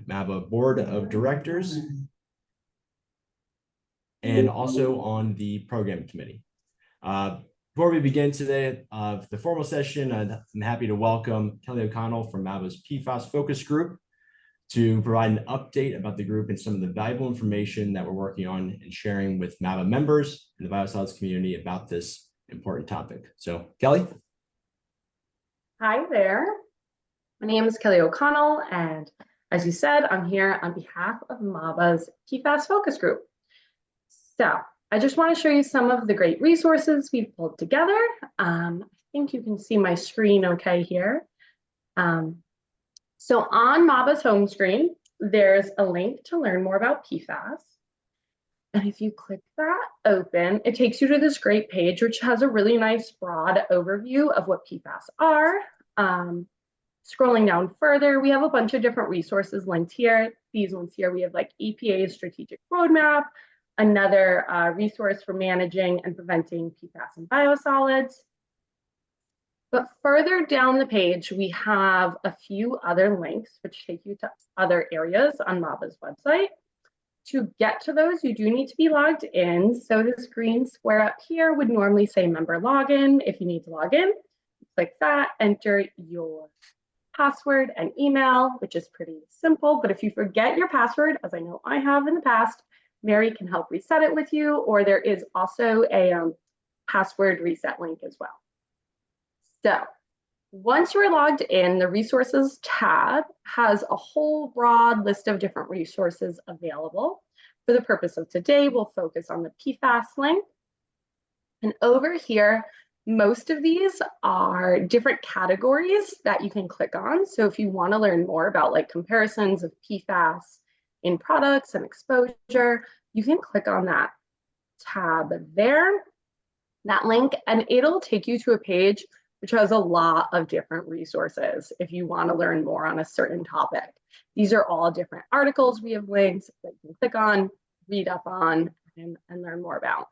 MABA Board of Directors, and also on the program committee. Before we begin today, the formal session, I'm happy to welcome Kelly O'Connell from MABA's PFAS focus group to provide an update about the group and some of the valuable information that we're working on and sharing with MABA members and the biosolids community about this important topic. So, Kelly. Hi there. My name is Kelly O'Connell, and as you said, I'm here on behalf of MABA's PFAS focus group. So I just want to show you some of the great resources we've pulled together. I think you can see my screen okay here. So on MABA's home screen, there's a link to learn more about PFAS. And if you click that open, it takes you to this great page, which has a really nice broad overview of what PFAS are. Scrolling down further, we have a bunch of different resources linked here. These ones here, we have like EPA's strategic roadmap, another resource for managing and preventing PFAS and biosolids. But further down the page, we have a few other links which take you to other areas on MABA's website. To get to those, you do need to be logged in. So this green square up here would normally say member login. If you need to log in, click that, enter your password and email, which is pretty simple. But if you forget your password, as I know I have in the past, Mary can help reset it with you, or there is also a password reset link as well. So once you're logged in, the resources tab has a whole broad list of different resources available. For the purpose of today, we'll focus on the PFAS link. And over here, most of these are different categories that you can click on. So if you want to learn more about like comparisons of PFAS in products and exposure, you can click on that tab there, that link, and it'll take you to a page which has a lot of different resources if you want to learn more on a certain topic. These are all different articles we have links that you can click on, read up on, and learn more about.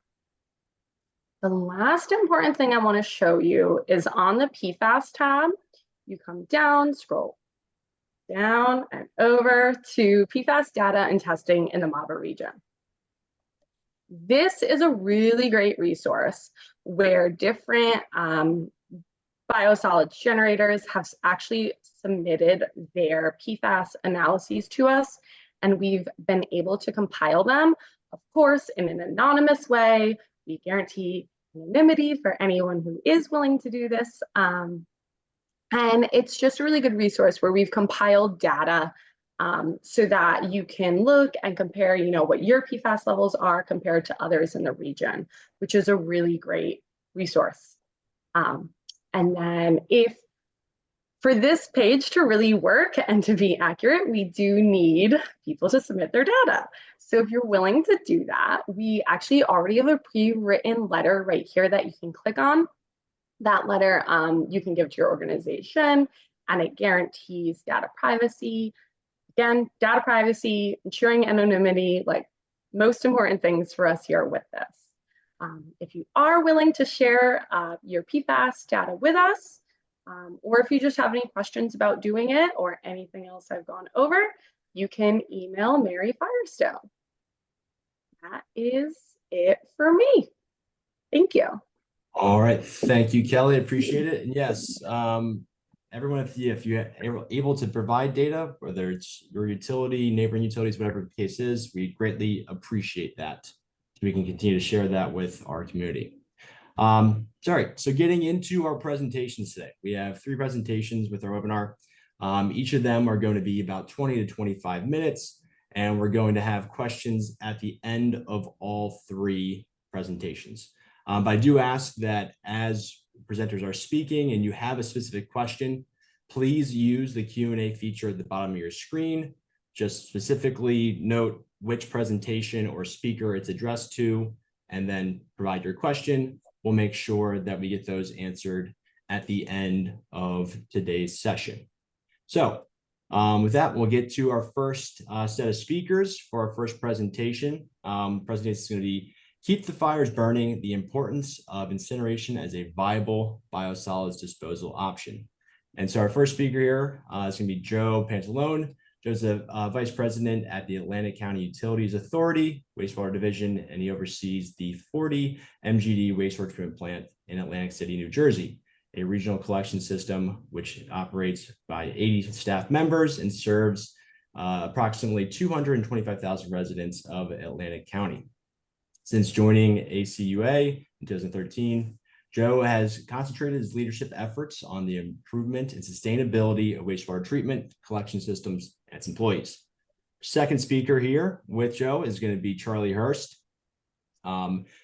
The last important thing I want to show you is on the PFAS tab. You come down, scroll down and over to PFAS data and testing in the MABA region. This is a really great resource where different biosolids generators have actually submitted their PFAS analyses to us, and we've been able to compile them, of course, in an anonymous way. We guarantee anonymity for anyone who is willing to do this. And it's just a really good resource where we've compiled data so that you can look and compare, what your PFAS levels are compared to others in the region, which is a really great resource. And then for this page to really work and to be accurate, we do need people to submit their data. So if you're willing to do that, we actually already have a pre-written letter right here that you can click on. That letter you can give to your organization, and it guarantees data privacy. Again, data privacy, ensuring anonymity, like most important things for us here with this. If you are willing to share your PFAS data with us, or if you just have any questions about doing it or anything else I've gone over, you can email Mary Firestone. That is it for me. Thank you. All right. Thank you, Kelly. Appreciate it. And yes, everyone, if you're able to provide data, whether it's your utility, neighboring utilities, whatever the case is, we greatly appreciate that. So we can continue to share that with our community. Sorry. So getting into our presentations today, we have 3 presentations with our webinar. Each of them are going to be about 20 to 25 minutes. And we're going to have questions at the end of all 3 presentations. But I do ask that as presenters are speaking and you have a specific question, please use the Q&A feature at the bottom of your screen. Just specifically note which presentation or speaker it's addressed to, and then provide your question. We'll make sure that we get those answered at the end of today's session. So with that, we'll get to our first set of speakers for our first presentation. Presentation is going to be Keep the Fires Burning, the Importance of Incineration as a Viable Biosolids Disposal Option. And so our first speaker here is going to be Joe Pantalone Joe's a vice president at the Atlantic County Utilities Authority wastewater division, and he oversees the 40 MGD wastewater treatment plant in Atlantic City, New Jersey, a regional collection system which operates by 80 staff members and serves approximately 225,000 residents of Atlantic County. Since joining ACUA in 2013, Joe has concentrated his leadership efforts on the improvement and sustainability of wastewater treatment, collection systems, and its employees. Second speaker here with Joe is going to be Charlie Hurst.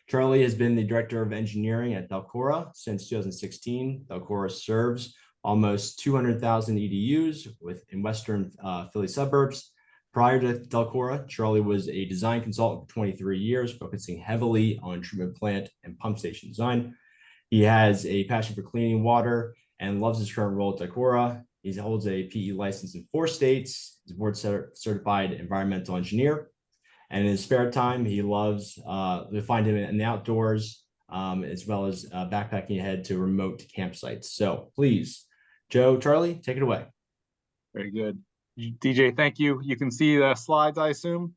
Charlie has been the director of engineering at Delcora since 2016. Delcora serves almost 200,000 EDUs in Western Philly suburbs. Prior to Delcora, Charlie was a design consultant for 23 years, focusing heavily on treatment plant and pump station design. He has a passion for cleaning water and loves his current role at Delcora. He holds a PE license in 4 states. He's a board certified environmental engineer. And in his spare time, he loves to find him in the outdoors, as well as backpacking ahead to remote campsites. So please, Joe, Charlie, take it away. Very good. DJ, thank you. You can see the slides, I assume?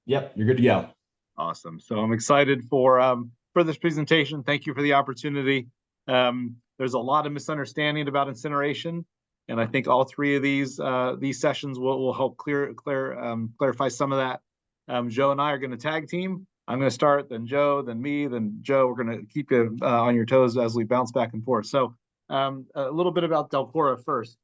Yep, you're good to go. Awesome. So I'm excited for this presentation. Thank you for the opportunity. There's a lot of misunderstanding about incineration, and I think all 3 of these sessions will help clarify some of that. Joe and I are going to tag team. I'm going to start, then Joe, then me, then Joe. We're going to keep you on your toes as we bounce back and forth. So a little bit about Delcora first.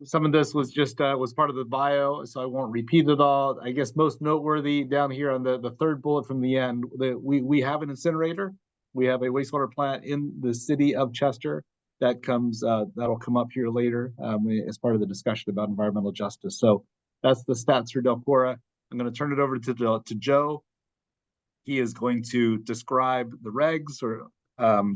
Some of this was just was part of the bio, so I won't repeat it all. I guess most noteworthy down here on the 3rd bullet from the end, that we have an incinerator. We have a wastewater plant in the city of Chester that comes that'll come up here later as part of the discussion about environmental justice. So that's the stats for Delcora. I'm going to turn it over to Joe. He is going to describe the regs or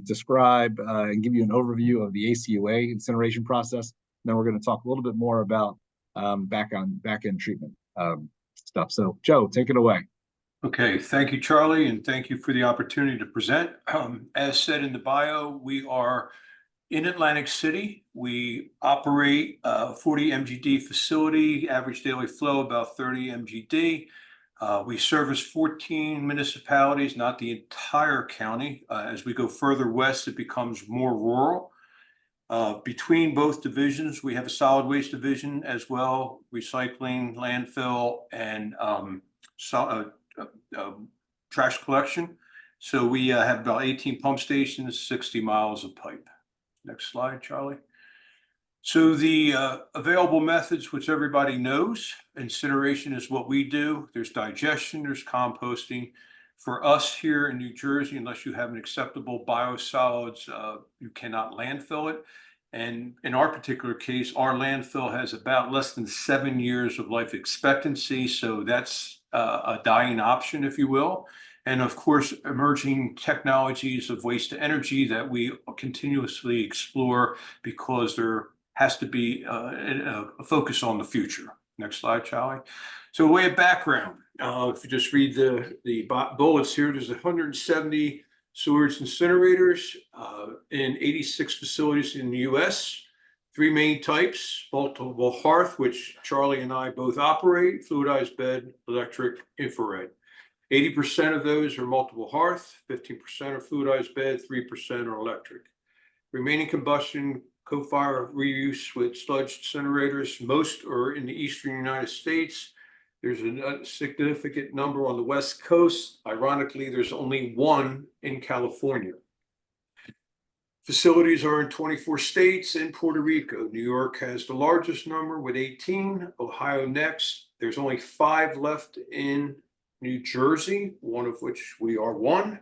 describe and give you an overview of the ACUA incineration process. Then we're going to talk a little bit more about back-end treatment stuff. So Joe, take it away. Okay, thank you, Charlie, and thank you for the opportunity to present. As said in the bio, we are in Atlantic City. We operate a 40 MGD facility, average daily flow about 30 MGD. We service 14 municipalities, not the entire county. As we go further west, it becomes more rural. Between both divisions, we have a solid waste division as well, recycling, landfill, and trash collection. So we have about 18 pump stations, 60 miles of pipe. Next slide, Charlie. So the available methods, which everybody knows, incineration is what we do. There's digestion, there's composting. For us here in New Jersey, unless you have an acceptable biosolids, you cannot landfill it. And in our particular case, our landfill has about less than 7 years of life expectancy. So that's a dying option, if you will. And of course, emerging technologies of waste to energy that we continuously explore, because there has to be a focus on the future. Next slide, Charlie. So way of background, if you just read the bullets here, there's 170 sewage incinerators in 86 facilities in the US. 3 main types: multiple hearth, which Charlie and I both operate, fluidized bed, electric, infrared. 80% of those are multiple hearth, 15% are fluidized bed, 3% are electric. Remaining combustion, co-fire reuse with sludge incinerators. Most are in the eastern United States. There's a significant number on the West Coast. Ironically, there's only 1 in California. Facilities are in 24 states and Puerto Rico. New York has the largest number with 18, Ohio next. There's only 5 left in New Jersey, one of which we are one.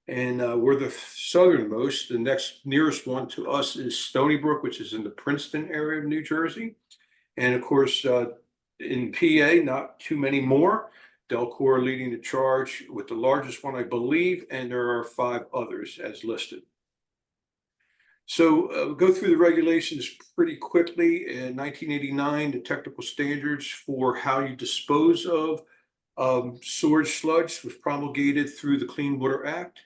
And we're the southernmost. The next nearest one to us is Stony Brook, which is in the Princeton area of New Jersey. And of course, in PA, not too many more. Delcora leading the charge with the largest one, I believe, and there are 5 others as listed. So go through the regulations pretty quickly. In 1989, the technical standards for how you dispose of sewage sludge was promulgated through the Clean Water Act.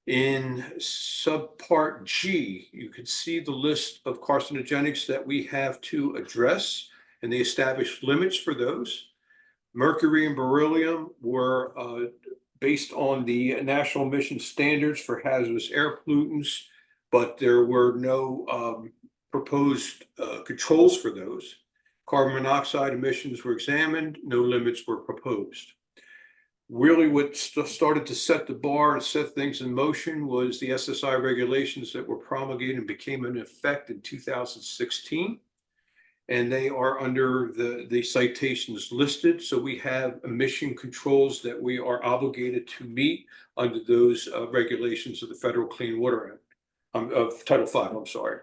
In subpart G, you can see the list of carcinogenics that we have to address. and they established limits for those. Mercury and beryllium were based on the national emission standards for hazardous air pollutants, but there were no proposed controls for those. Carbon monoxide emissions were examined, no limits were proposed. Really what started to set the bar and set things in motion was the SSI regulations that were promulgated and became in effect in 2016. And they are under the citations listed. So we have emission controls that we are obligated to meet under those regulations of the Federal Clean Water Act, of Title V, I'm sorry.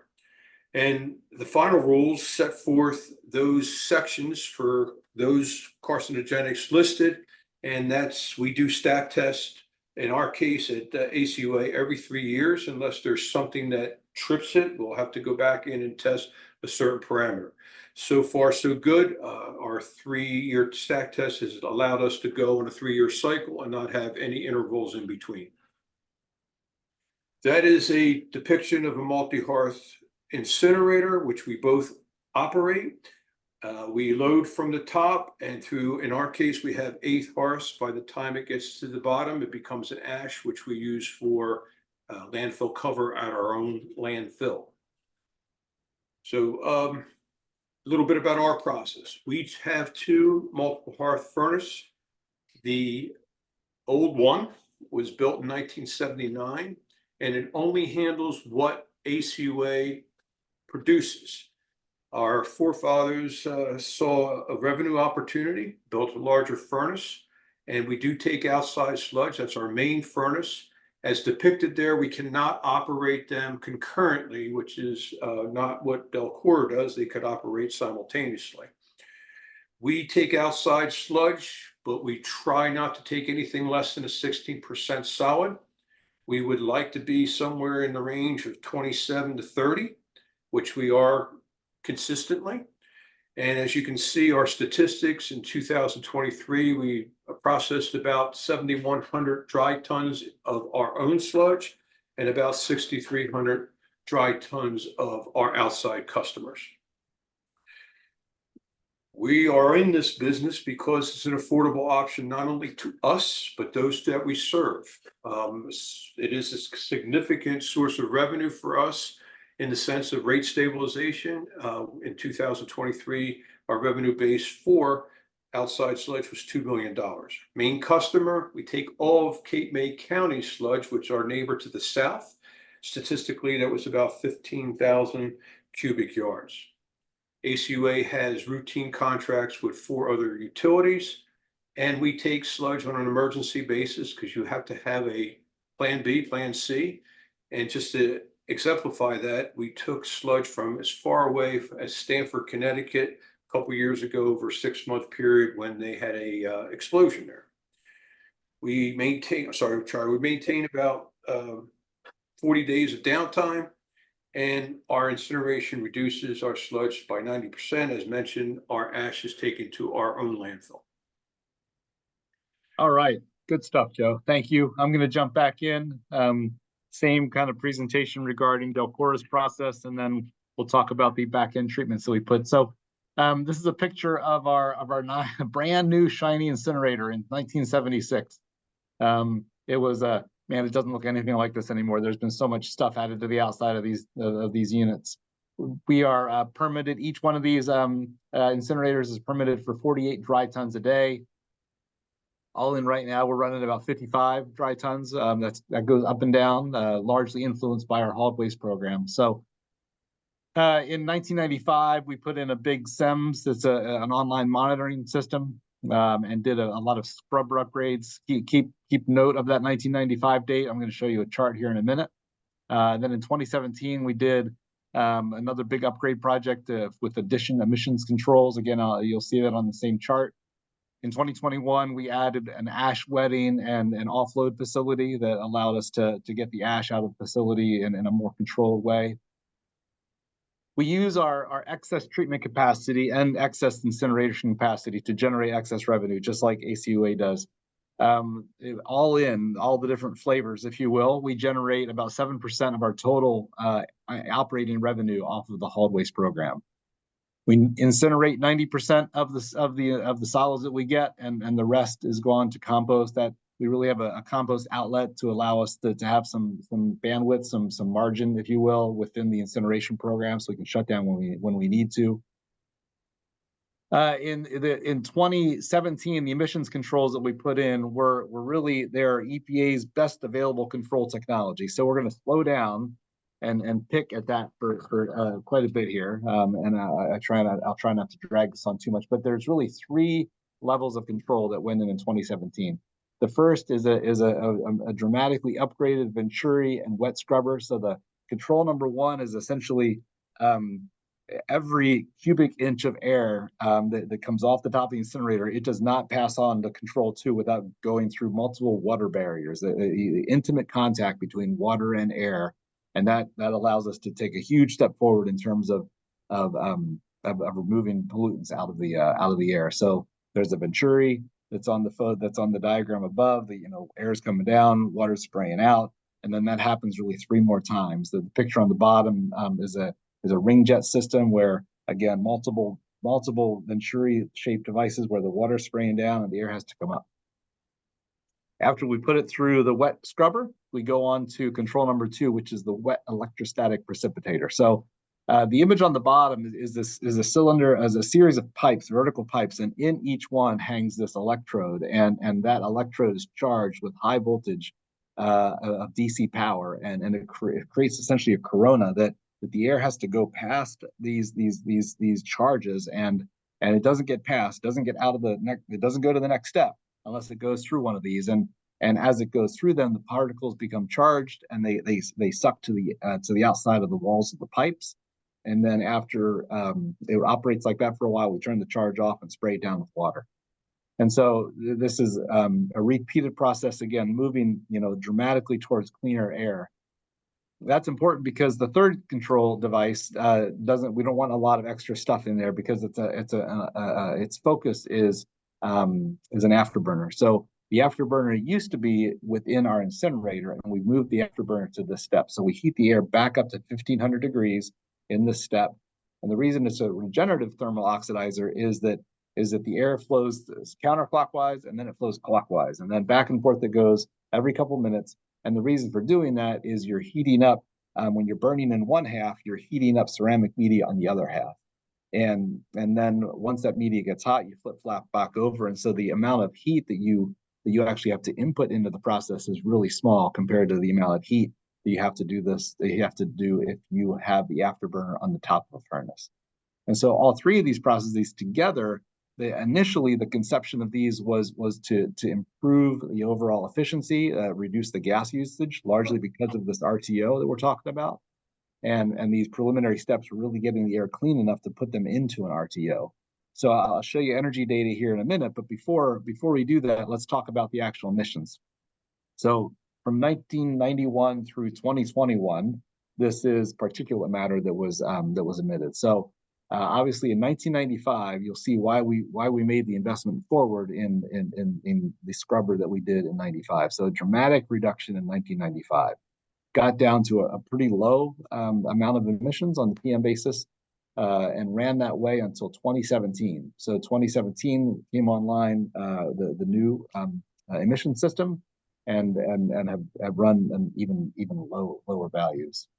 And the final rules set forth those sections for those carcinogenics listed. And we do stack test, in our case at ACUA, every 3 years, unless there's something that trips it, we'll have to go back in and test a certain parameter. So far, so good. Our 3-year stack test has allowed us to go on a 3-year cycle and not have any intervals in between. That is a depiction of a multi-hearth incinerator, which we both operate. We load from the top and through, in our case, we have 8 hearths. By the time it gets to the bottom, it becomes an ash, which we use for landfill cover at our own landfill. So a little bit about our process. We have 2 multiple hearth furnace. The old one was built in 1979, and it only handles what ACUA produces. Our forefathers saw a revenue opportunity, built a larger furnace, and we do take outside sludge. That's our main furnace. As depicted there, we cannot operate them concurrently, which is not what Delcora does. They could operate simultaneously. We take outside sludge, but we try not to take anything less than a 16% solid. We would like to be somewhere in the range of 27 to 30, which we are consistently. And as you can see, our statistics in 2023, we processed about 7,100 dry tons of our own sludge and about 6,300 dry tons of our outside customers. We are in this business because it's an affordable option, not only to us, but those that we serve. It is a significant source of revenue for us in the sense of rate stabilization. In 2023, our revenue base for outside sludge was $2 million. Main customer, we take all of Cape May County sludge, which is our neighbor to the south. Statistically, that was about 15,000 cubic yards. ACUA has routine contracts with 4 other utilities, and we take sludge on an emergency basis because you have to have a plan B, plan C. And just to exemplify that, we took sludge from as far away as Stamford, Connecticut, a couple years ago over a 6-month period when they had a explosion there. We maintain about 40 days of downtime, and our incineration reduces our sludge by 90%. As mentioned, our ash is taken to our own landfill. All right, good stuff, Joe. Thank you. I'm going to jump back in. Same kind of presentation regarding Delcora's process, and then we'll talk about the back-end treatments that we put. So this is a picture of our brand new shiny incinerator in 1976. It was man, it doesn't look anything like this anymore. There's been so much stuff added to the outside of these units. We are permitted. Each one of these incinerators is permitted for 48 dry tons a day. All in right now, we're running about 55 dry tons. That goes up and down, largely influenced by our hauled waste program. So in 1995, we put in a big SEMS. That's an online monitoring system, and did a lot of scrubber upgrades. Keep note of that 1995 date. I'm going to show you a chart here in a minute. Then in 2017, we did another big upgrade project with addition emissions controls. Again, you'll see that on the same chart. In 2021, we added an ash wetting and an offload facility that allowed us to get the ash out of the facility in a more controlled way. We use our excess treatment capacity and excess incineration capacity to generate excess revenue, just like ACUA does. All the different flavors, if you will, we generate about 7% of our total operating revenue off of the hauled waste program. We incinerate 90% of the solids that we get, and the rest is gone to compost. That we really have a compost outlet to allow us to have some bandwidth, some margin, if you will, within the incineration program, so we can shut down when we need to. In 2017, the emissions controls that we put in were really they're EPA's best available control technology. So we're going to slow down and pick at that for quite a bit here. And I'll try not to drag this on too much, but there's really 3 levels of control that went in 2017. The first is a dramatically upgraded Venturi and wet scrubber. So the control number 1 is essentially every cubic inch of air that comes off the top of the incinerator, it does not pass on to control 2 without going through multiple water barriers, the intimate contact between water and air. And that allows us to take a huge step forward in terms of removing pollutants out of the air. So there's a Venturi that's on the diagram above. The air is coming down, water's spraying out, and then that happens really 3 more times. The picture on the bottom is a ring jet system where, again, multiple Venturi-shaped devices where the water's spraying down and the air has to come up. After we put it through the wet scrubber, we go on to control number 2, which is the wet electrostatic precipitator. So the image on the bottom is a cylinder as a series of pipes, vertical pipes, and in each one hangs this electrode, and that electrode is charged with high voltage of DC power, and it creates essentially a corona that the air has to go past these charges, and it doesn't get past, doesn't get out of the next, it doesn't go to the next step unless it goes through one of these, and as it goes through them, the particles become charged and they suck to the outside of the walls of the pipes, and then after it operates like that for a while, we turn the charge off and spray it down with water. And so this is a repeated process, again, moving dramatically towards cleaner air. That's important because the third control device we don't want a lot of extra stuff in there because its focus is an afterburner. So the afterburner used to be within our incinerator, and we moved the afterburner to this step. So we heat the air back up to 1500 degrees in this step. And the reason it's a regenerative thermal oxidizer is that the air flows counterclockwise and then it flows clockwise, and then back and forth it goes every couple minutes. And the reason for doing that is you're heating up, when you're burning in one half, you're heating up ceramic media on the other half. And then once that media gets hot, you flip-flop back over. And so the amount of heat that you actually have to input into the process is really small compared to the amount of heat that you have to do if you have the afterburner on the top of a furnace. And so all 3 of these processes together, initially the conception of these was to improve the overall efficiency, reduce the gas usage, largely because of this RTO that we're talking about. And these preliminary steps were really getting the air clean enough to put them into an RTO. So I'll show you energy data here in a minute, but before we do that, let's talk about the actual emissions. So from 1991 through 2021, this is particulate matter that was emitted. So obviously in 1995, you'll see why we made the investment forward in the scrubber that we did in 95. So a dramatic reduction in 1995. Got down to a pretty low amount of emissions on the PM basis, and ran that way until 2017. So 2017 came online the new emission system, and have run an even lower values.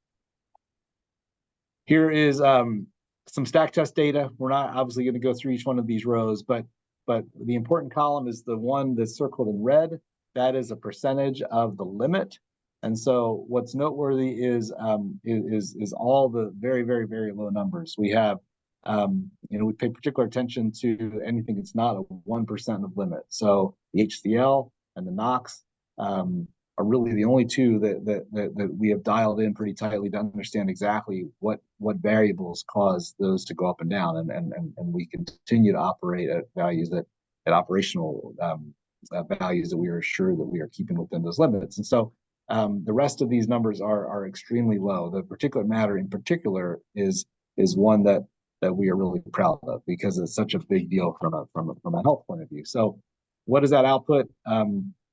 Here is some stack test data. We're not obviously going to go through each one of these rows, but the important column is the one that's circled in red. That is a percentage of the limit. And so what's noteworthy is all the very, very, very low numbers. We have, we pay particular attention to anything that's not a 1% of limit. So the HCl and the NOx are really the only 2 that we have dialed in pretty tightly to understand exactly what variables cause those to go up and down. And we continue to operate at values at operational values that we are sure that we are keeping within those limits. And so the rest of these numbers are extremely low. The particulate matter in particular is one that we are really proud of because it's such a big deal from a health point of view. So what does that output?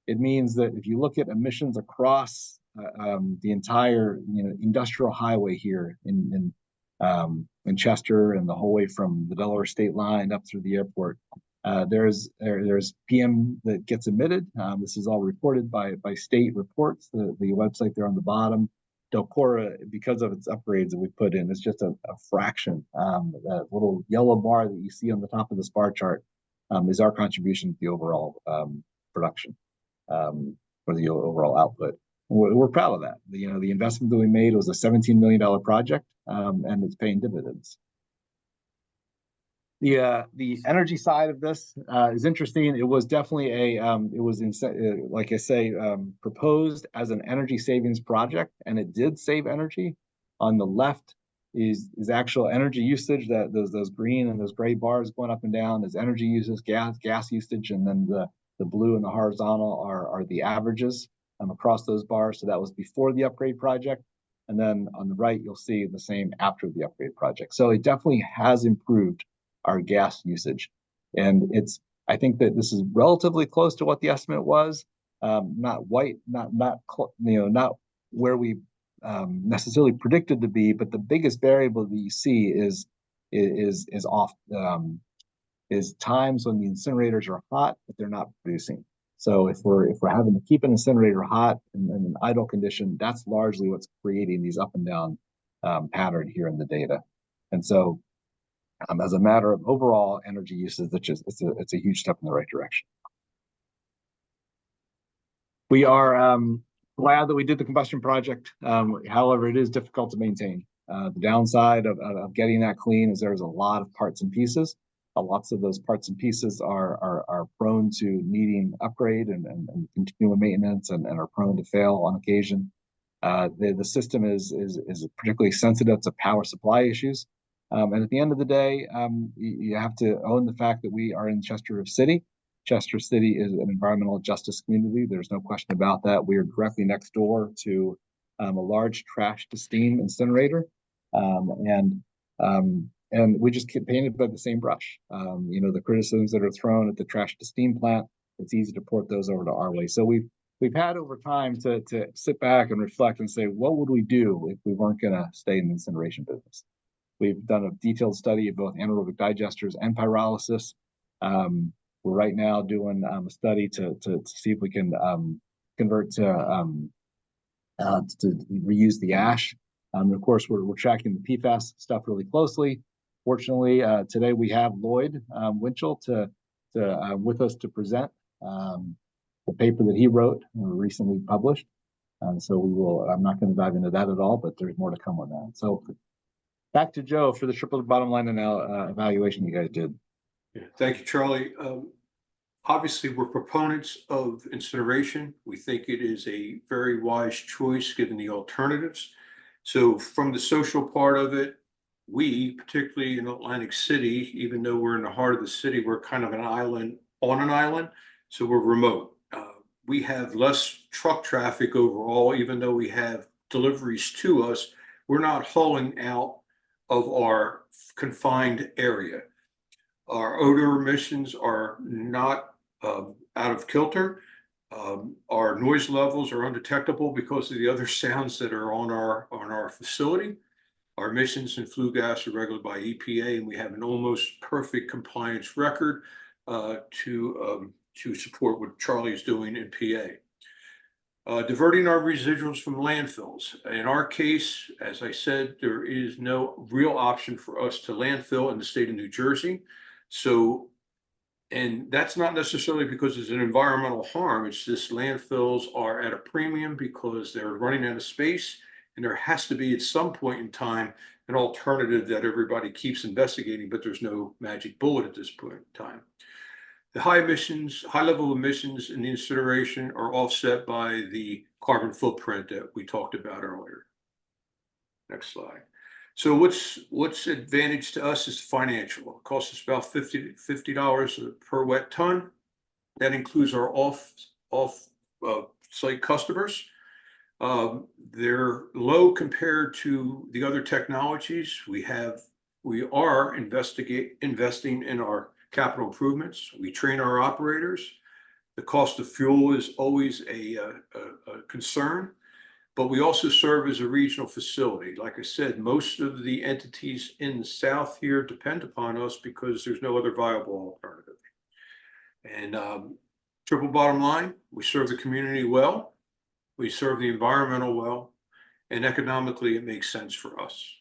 It means that if you look at emissions across the entire industrial highway here in in Chester and the whole way from the Delaware state line up through the airport. There's PM that gets emitted. This is all reported by state reports. The website there on the bottom. Delcora, because of its upgrades that we put in, is just a fraction. That little yellow bar that you see on the top of this bar chart is our contribution to the overall production or the overall output. We're proud of that. The investment that we made was a $17 million project, and it's paying dividends. The energy side of this is interesting. It was definitely like I say, proposed as an energy savings project, and it did save energy. On the left is actual energy usage, that those green and those gray bars going up and down is energy usage, gas usage, and then the blue and the horizontal are the averages across those bars. So that was before the upgrade project. And then on the right, you'll see the same after the upgrade project. So it definitely has improved our gas usage. And I think that this is relatively close to what the estimate was. Not where we necessarily predicted to be, but the biggest variable that you see is times when the incinerators are hot, but they're not producing. So if we're having to keep an incinerator hot in an idle condition, that's largely what's creating these up and down pattern here in the data. And so as a matter of overall energy usage, it's a huge step in the right direction. We are glad that we did the combustion project. However, it is difficult to maintain. The downside of getting that clean is there's a lot of parts and pieces. Lots of those parts and pieces are prone to needing upgrade and continual maintenance and are prone to fail on occasion. The system is particularly sensitive to power supply issues. And at the end of the day, you have to own the fact that we are in Chester City. Chester City is an environmental justice community. There's no question about that. We are directly next door to a large trash to steam incinerator. And we just get painted by the same brush. The criticisms that are thrown at the trash to steam plant, it's easy to port those over to our way. So we've had over time to sit back and reflect and say, what would we do if we weren't going to stay in the incineration business? We've done a detailed study of both anaerobic digesters and pyrolysis. We're right now doing a study to see if we can convert to reuse the ash. Of course, we're tracking the PFAS stuff really closely. Fortunately, today we have Lloyd Winchell with us to present the paper that he wrote and recently published. So I'm not going to dive into that at all, but there's more to come on that. So back to Joe for the triple bottom line evaluation you guys did. Yeah, thank you, Charlie. Obviously, we're proponents of incineration. We think it is a very wise choice given the alternatives. So from the social part of it, we, particularly in Atlantic City, even though we're in the heart of the city, we're kind of an island on an island, so we're remote. We have less truck traffic overall, even though we have deliveries to us. We're not hauling out of our confined area. Our odor emissions are not out of kilter. Our noise levels are undetectable because of the other sounds that are on our facility. Our emissions and flue gas are regulated by EPA, and we have an almost perfect compliance record to support what Charlie is doing in PA. Diverting our residuals from landfills. In our case, as I said, there is no real option for us to landfill in the state of New Jersey. So, and that's not necessarily because it's an environmental harm. It's just landfills are at a premium because they're running out of space. And there has to be at some point in time an alternative that everybody keeps investigating, but there's no magic bullet at this point in time. The high level emissions in the incineration are offset by the carbon footprint that we talked about earlier. Next slide. So what's advantage to us is financial. It costs us about $50 per wet ton. That includes our off-site customers. They're low compared to the other technologies. We are investing in our capital improvements. We train our operators. The cost of fuel is always a concern. but we also serve as a regional facility. Like I said, most of the entities in the south here depend upon us because there's no other viable alternative. And triple bottom line, we serve the community well, we serve the environmental well, and economically it makes sense for us.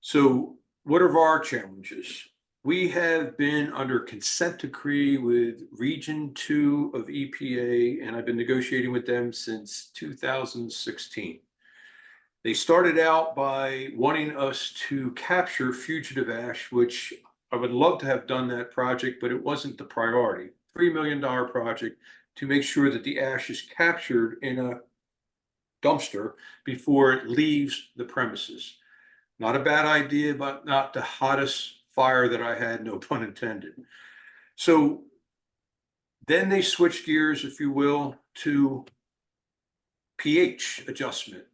So what are our challenges? We have been under consent decree with Region 2 of EPA, and I've been negotiating with them since 2016. They started out by wanting us to capture fugitive ash, which I would love to have done that project, but it wasn't the priority. $3 million project to make sure that the ash is captured in a dumpster before it leaves the premises. Not a bad idea, but not the hottest fire that I had, no pun intended. So then they switched gears, if you will, to pH adjustment.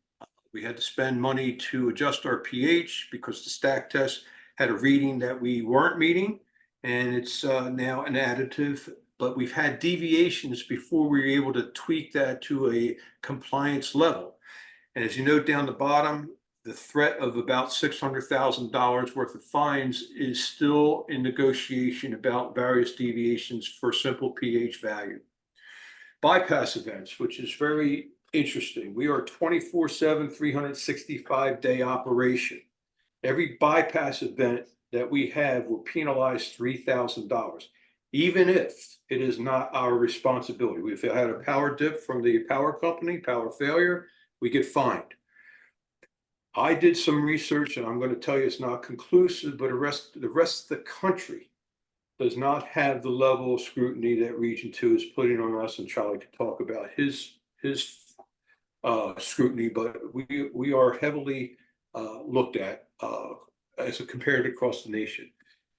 We had to spend money to adjust our pH because the stack test had a reading that we weren't meeting, and it's now an additive, but we've had deviations before we were able to tweak that to a compliance level. And as you note down the bottom, the threat of about $600,000 worth of fines is still in negotiation about various deviations for simple pH value. Bypass events, which is very interesting. We are 24/7, 365-day operation. Every bypass event that we have will penalize $3,000, even if it is not our responsibility. If we had a power dip from the power company, power failure, we get fined. I did some research, and I'm going to tell you it's not conclusive, but the rest of the country does not have the level of scrutiny that Region 2 is putting on us, and Charlie can talk about his scrutiny, but we are heavily looked at as compared across the nation.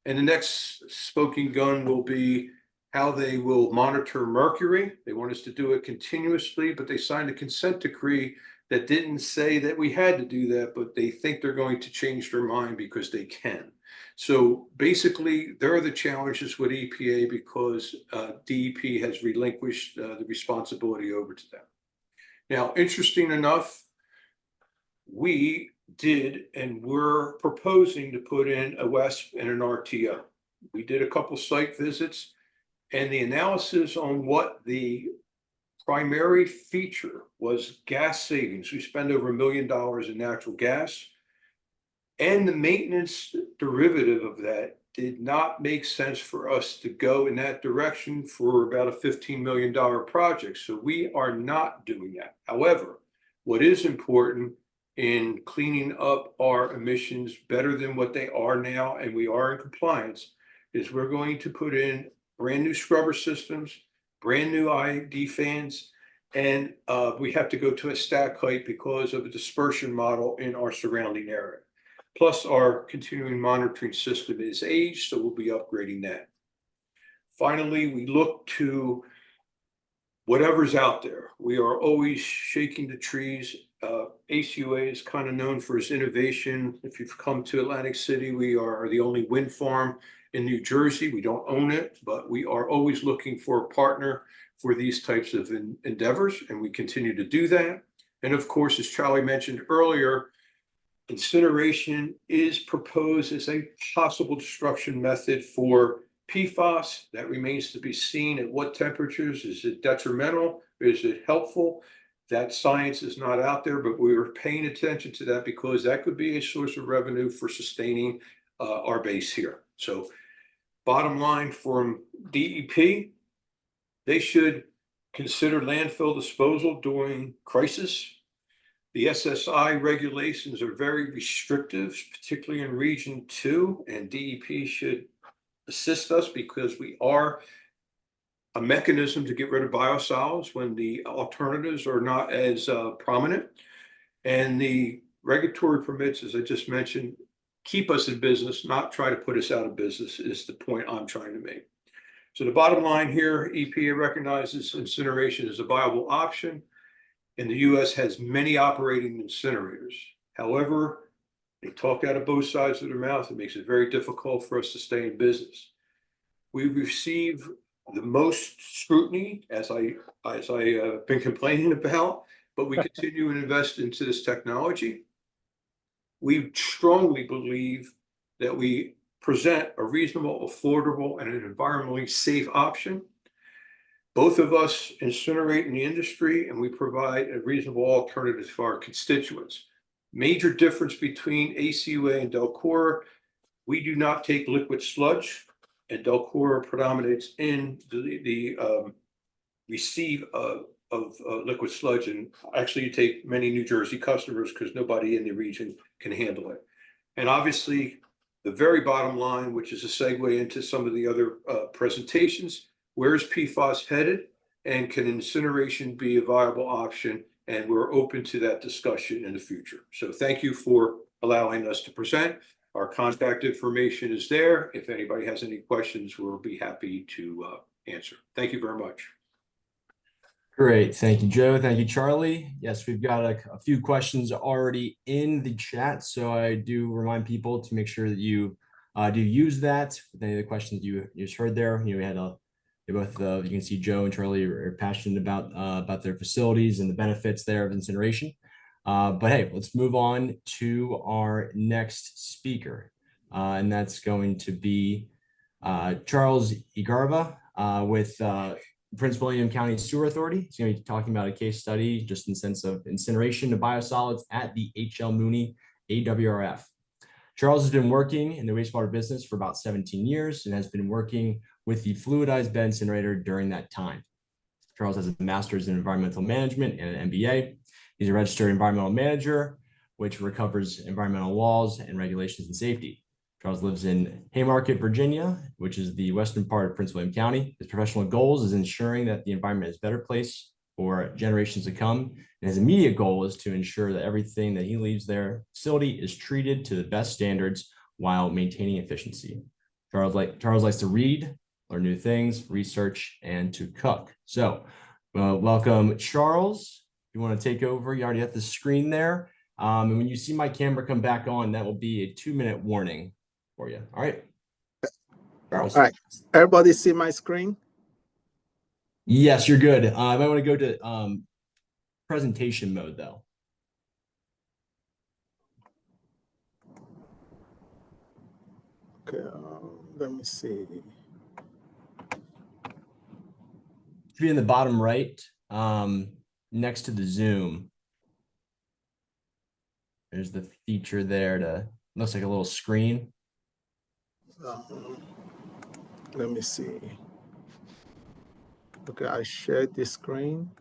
And the next smoking gun will be how they will monitor mercury. They want us to do it continuously, but they signed a consent decree that didn't say that we had to do that, but they think they're going to change their mind because they can. So basically, there are the challenges with EPA because DEP has relinquished the responsibility over to them. Now, interesting enough, we did and we're proposing to put in a WESP and an RTO. We did a couple site visits, and the analysis on what the primary feature was gas savings. We spend over $1 million in natural gas, and the maintenance derivative of that did not make sense for us to go in that direction for about a $15 million project. So we are not doing that. However, what is important in cleaning up our emissions better than what they are now, and we are in compliance, is we're going to put in brand new scrubber systems, brand new ID fans, and we have to go to a stack height because of a dispersion model in our surrounding area. Plus, our continuing monitoring system is aged, so we'll be upgrading that. Finally, we look to whatever's out there. We are always shaking the trees. ACUA is kind of known for its innovation. If you've come to Atlantic City, we are the only wind farm in New Jersey. We don't own it, but we are always looking for a partner for these types of endeavors, and we continue to do that. And of course, as Charlie mentioned earlier, incineration is proposed as a possible destruction method for PFAS. That remains to be seen. At what temperatures? Is it detrimental? Is it helpful? That science is not out there, but we are paying attention to that because that could be a source of revenue for sustaining our base here. So bottom line from DEP, they should consider landfill disposal during crisis. The SSI regulations are very restrictive, particularly in Region 2, and DEP should assist us because we are a mechanism to get rid of biosolids when the alternatives are not as prominent. And the regulatory permits, as I just mentioned, keep us in business, not try to put us out of business, is the point I'm trying to make. So the bottom line here, EPA recognizes incineration as a viable option, and the U.S. has many operating incinerators. However, they talk out of both sides of their mouth. It makes it very difficult for us to stay in business. We receive the most scrutiny, as I've been complaining about, but we continue to invest into this technology. We strongly believe that we present a reasonable, affordable, and an environmentally safe option. Both of us incinerate in the industry, and we provide a reasonable alternative for our constituents. Major difference between ACUA and Delcora: we do not take liquid sludge, and Delcora predominates in the receive of liquid sludge. And actually, you take many New Jersey customers because nobody in the region can handle it. And obviously, the very bottom line, which is a segue into some of the other presentations: where is PFAS headed, and can incineration be a viable option? And we're open to that discussion in the future. So thank you for allowing us to present. Our contact information is there. If anybody has any questions, we'll be happy to answer. Thank you very much. Great. Thank you, Joe. Thank you, Charlie. Yes, we've got a few questions already in the chat. So I do remind people to make sure that you do use that with any of the questions you just heard there. You know, we had they both, you can see Joe and Charlie are passionate about their facilities and the benefits there of incineration. But hey, let's move on to our next speaker. And that's going to be Charles Igarva with Prince William County Sewer Authority. He's going to be talking about a case study just in the sense of incineration of biosolids at the H.L. Mooney AWRF. Charles has been working in the wastewater business for about 17 years and has been working with the fluidized bed incinerator during that time. Charles has a master's in environmental management and an MBA. He's a registered environmental manager, which recovers environmental laws and regulations and safety. Charles lives in Haymarket, Virginia, which is the western part of Prince William County. His professional goals is ensuring that the environment is a better place for generations to come. And his immediate goal is to ensure that everything that he leaves their facility is treated to the best standards while maintaining efficiency. Charles likes to read, learn new things, research, and to cook. So welcome, Charles. You want to take over? You already have the screen there. And when you see my camera come back on, that will be a 2-minute warning for you. All right, Charles. All right, everybody see my screen? Yes, you're good. I might want to go to presentation mode though. Okay, let me see. Should be in the bottom right, next to the Zoom. There's the feature there to, looks like a little screen. Let me see. Okay, I shared the screen.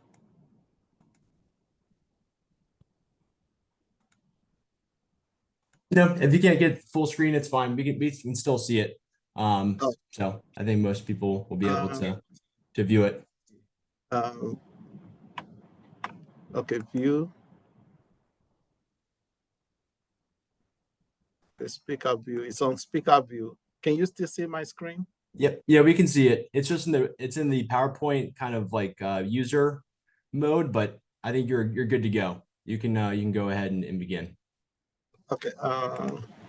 No, if you can't get full screen, it's fine. We can still see it. So I think most people will be able to view it. Okay, view. The speaker view. It's on speaker view. Can you still see my screen? Yep. Yeah, we can see it. It's just in the PowerPoint kind of like user mode, but I think you're good to go. You can go ahead and begin. Okay.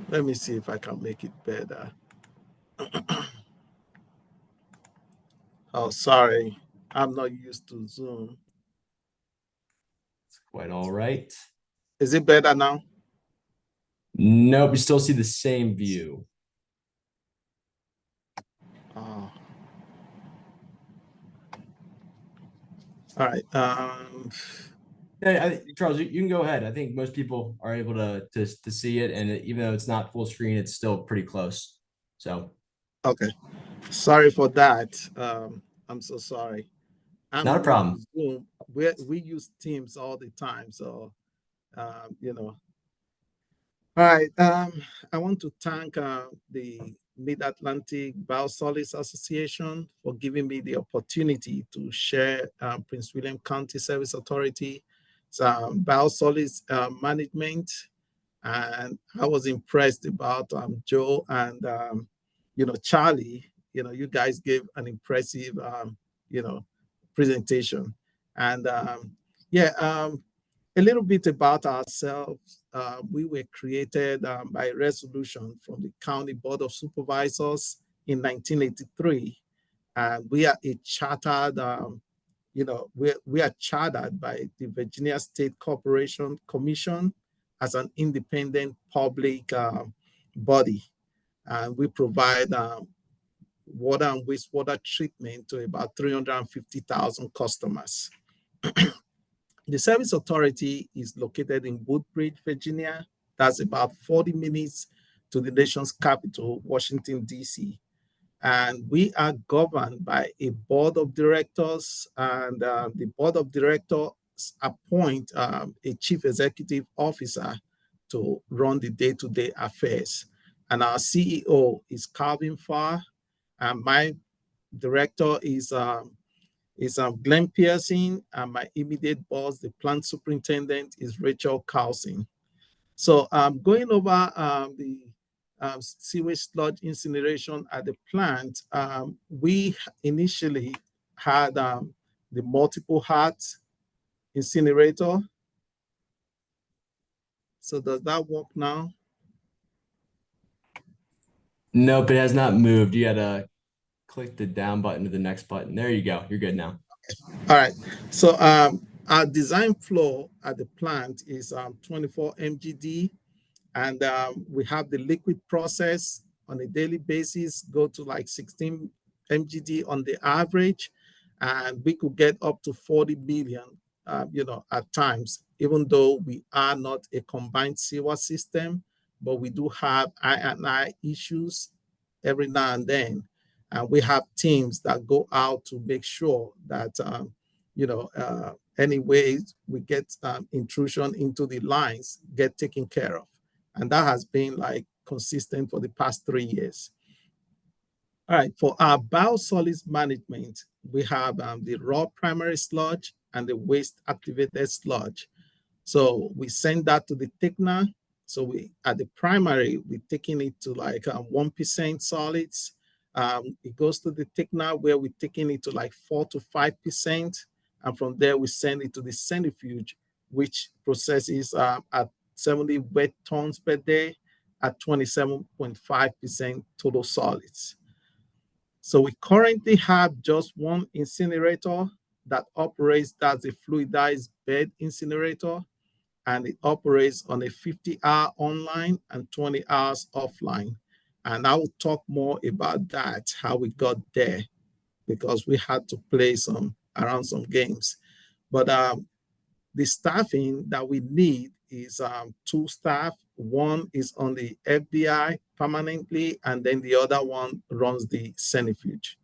Let me see if I can make it better. Oh, sorry. I'm not used to Zoom. It's quite all right. Is it better now? Nope, we still see the same view. Oh. All right. Yeah, Charles, you can go ahead. I think most people are able to see it, and even though it's not full screen, it's still pretty close. So. Okay. Sorry for that. I'm so sorry. Not a problem. Zoom. We use Teams all the time, so you know. All right. I want to thank the Mid-Atlantic Biosolids Association for giving me the opportunity to share Prince William County Service Authority biosolids management, and I was impressed about Joe and Charlie. You guys gave an impressive presentation, and a little bit about ourselves. We were created by resolution from the County Board of Supervisors in 1983. And we are a chartered we are chartered by the Virginia State Corporation Commission as an independent public body. And we provide water and wastewater treatment to about 350,000 customers. The service authority is located in Woodbridge, Virginia. That's about 40 minutes to the nation's capital, Washington, D.C. And we are governed by a board of directors, and the board of directors appoint a chief executive officer to run the day-to-day affairs. And our CEO is Calvin Farr, and my director is Glenn Pearson, and my immediate boss, the plant superintendent, is Rachel Carlson. So going over the sewage sludge incineration at the plant, we initially had the multiple heart incinerator. So does that work now? Nope, it has not moved. You gotta click the down button to the next button. There you go. You're good now. All right. So our design flow at the plant is 24 MGD, and we have the liquid process on a daily basis go to like 16 MGD on the average, and we could get up to 40 million, at times, even though we are not a combined sewer system, but we do have I&I issues every now and then. And we have teams that go out to make sure that, any ways we get intrusion into the lines get taken care of. And that has been like consistent for the past 3 years. All right, for our biosolids management, we have the raw primary sludge and the waste activated sludge. So we send that to the thickener. So we, at the primary, we're taking it to like 1% solids. It goes to the thickener where we're taking it to like 4 to 5%. And from there, we send it to the centrifuge, which processes at 70 wet tons per day at 27.5% total solids. So we currently have just one incinerator that operates, that's a fluidized bed incinerator, and it operates on a 50-hour online and 20 hours offline. And I will talk more about that, how we got there, because we had to play around some games. But the staffing that we need is 2 staff. One is on the FBI permanently, and then the other one runs the centrifuge.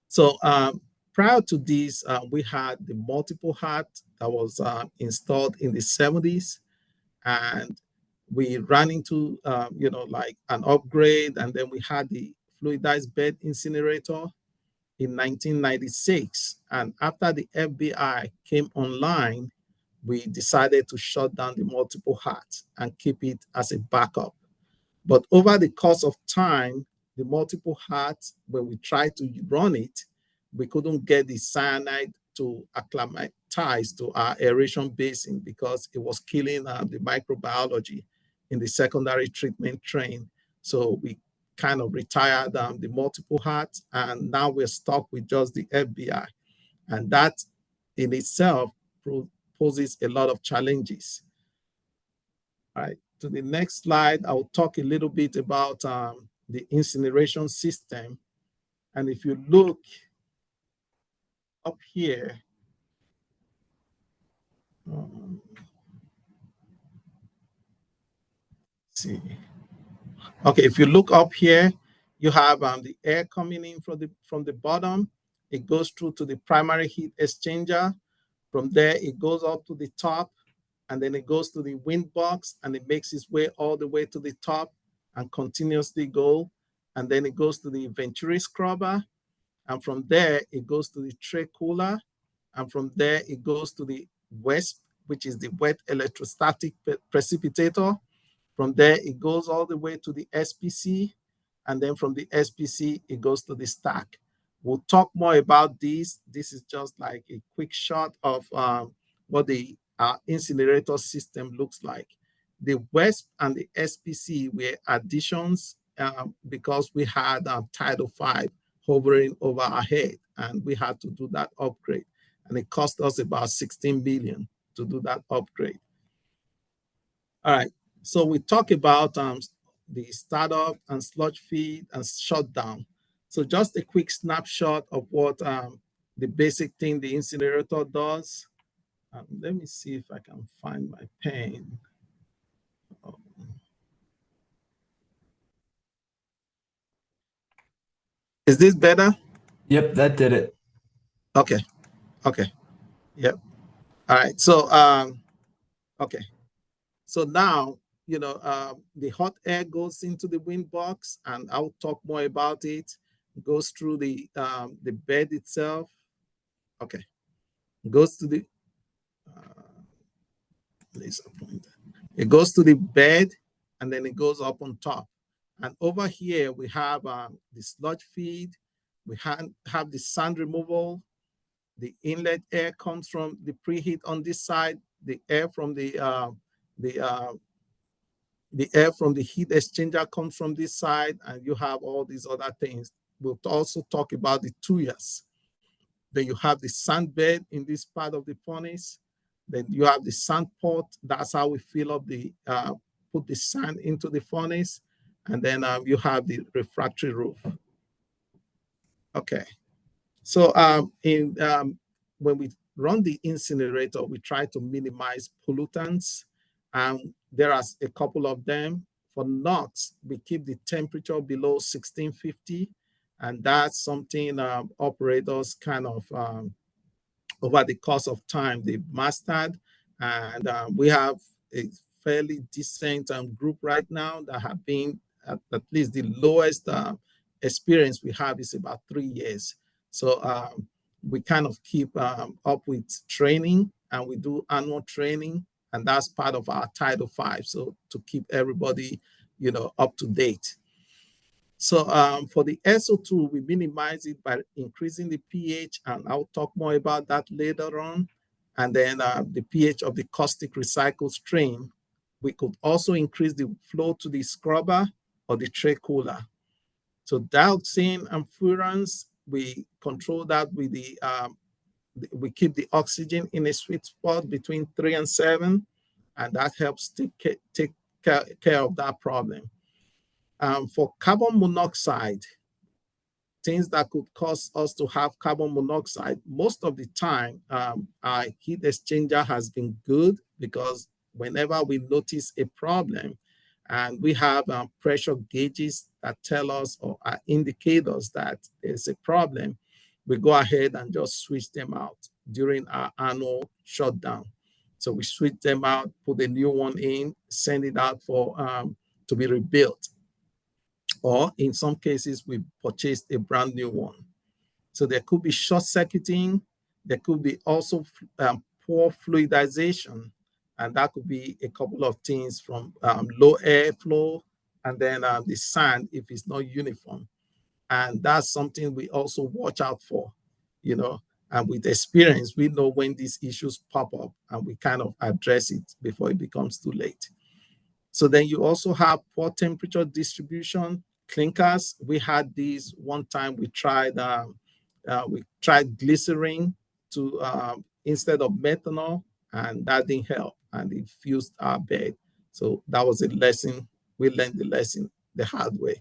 So prior to this, we had the multiple heart that was installed in the 70s, and we ran into, like an upgrade, and then we had the fluidized bed incinerator in 1996. And after the FBI came online, we decided to shut down the multiple hearts and keep it as a backup. But over the course of time, the multiple hearts, when we tried to run it, we couldn't get the cyanide to acclimatize to our aeration basin because it was killing the microbiology in the secondary treatment train. So we kind of retired the multiple hearts, and now we're stuck with just the FBI. And that in itself poses a lot of challenges. All right, to the next slide, I'll talk a little bit about the incineration system. And if you look up here, see. Okay, if you look up here, you have the air coming in from the bottom. It goes through to the primary heat exchanger. From there, it goes up to the top, and then it goes to the wind box, and it makes its way all the way to the top and continuously go. And then it goes to the Venturi scrubber. And from there, it goes to the tray cooler. And from there, it goes to the WESP, which is the wet electrostatic precipitator. From there, it goes all the way to the SPC. And then from the SPC, it goes to the stack. We'll talk more about this. This is just like a quick shot of what the incinerator system looks like. The WESP and the SPC were additions because we had Title V hovering over our head, and we had to do that upgrade. And it cost us about 16 billion to do that upgrade. All right, so we talk about the startup and sludge feed and shutdown. So just a quick snapshot of what the basic thing the incinerator does. Let me see if I can find my pen. Is this better? Yep, that did it. Okay, okay, yep. All right, so, okay. So now, the hot air goes into the wind box, and I'll talk more about it. It goes through the bed itself. Okay, it goes to the laser pointer. It goes to the bed, and then it goes up on top. And over here we have the sludge feed. We have the sand removal. The inlet air comes from the preheat on this side. The air from the air from the heat exchanger comes from this side, and you have all these other things. We'll also talk about the tuyas. Then you have the sand bed in this part of the furnace. Then you have the sand pot. That's how we fill up put the sand into the furnace. And then you have the refractory roof. Okay. So when we run the incinerator, we try to minimize pollutants. There are a couple of them. For NOx, we keep the temperature below 1650. And that's something operators kind of, over the course of time, they've mastered. And we have a fairly decent group right now that have been at least the lowest experience we have is about 3 years. So we kind of keep up with training, and we do annual training, and that's part of our Title V. So to keep everybody, up to date. So for the SO2, we minimize it by increasing the pH, and I'll talk more about that later on. And then the pH of the caustic recycled stream, we could also increase the flow to the scrubber or the tray cooler. So dioxin and furans, we control that with we keep the oxygen in a sweet spot between 3 and 7, and that helps take care of that problem. For carbon monoxide, things that could cause us to have carbon monoxide, most of the time, our heat exchanger has been good, because whenever we notice a problem, and we have pressure gauges that tell us or are indicators that there's a problem, we go ahead and just switch them out during our annual shutdown. So we switch them out, put a new one in, send it out for to be rebuilt. Or in some cases, we purchased a brand new one. So there could be short circuiting. There could be also poor fluidization. And that could be a couple of things from low airflow, and then the sand if it's not uniform. And that's something we also watch out for, and with experience, we know when these issues pop up, and we kind of address it before it becomes too late. So then you also have poor temperature distribution, clinkers. We had these one time. We tried glycerin to instead of methanol, and that didn't help, and it fused our bed. So that was a lesson. We learned the lesson the hard way.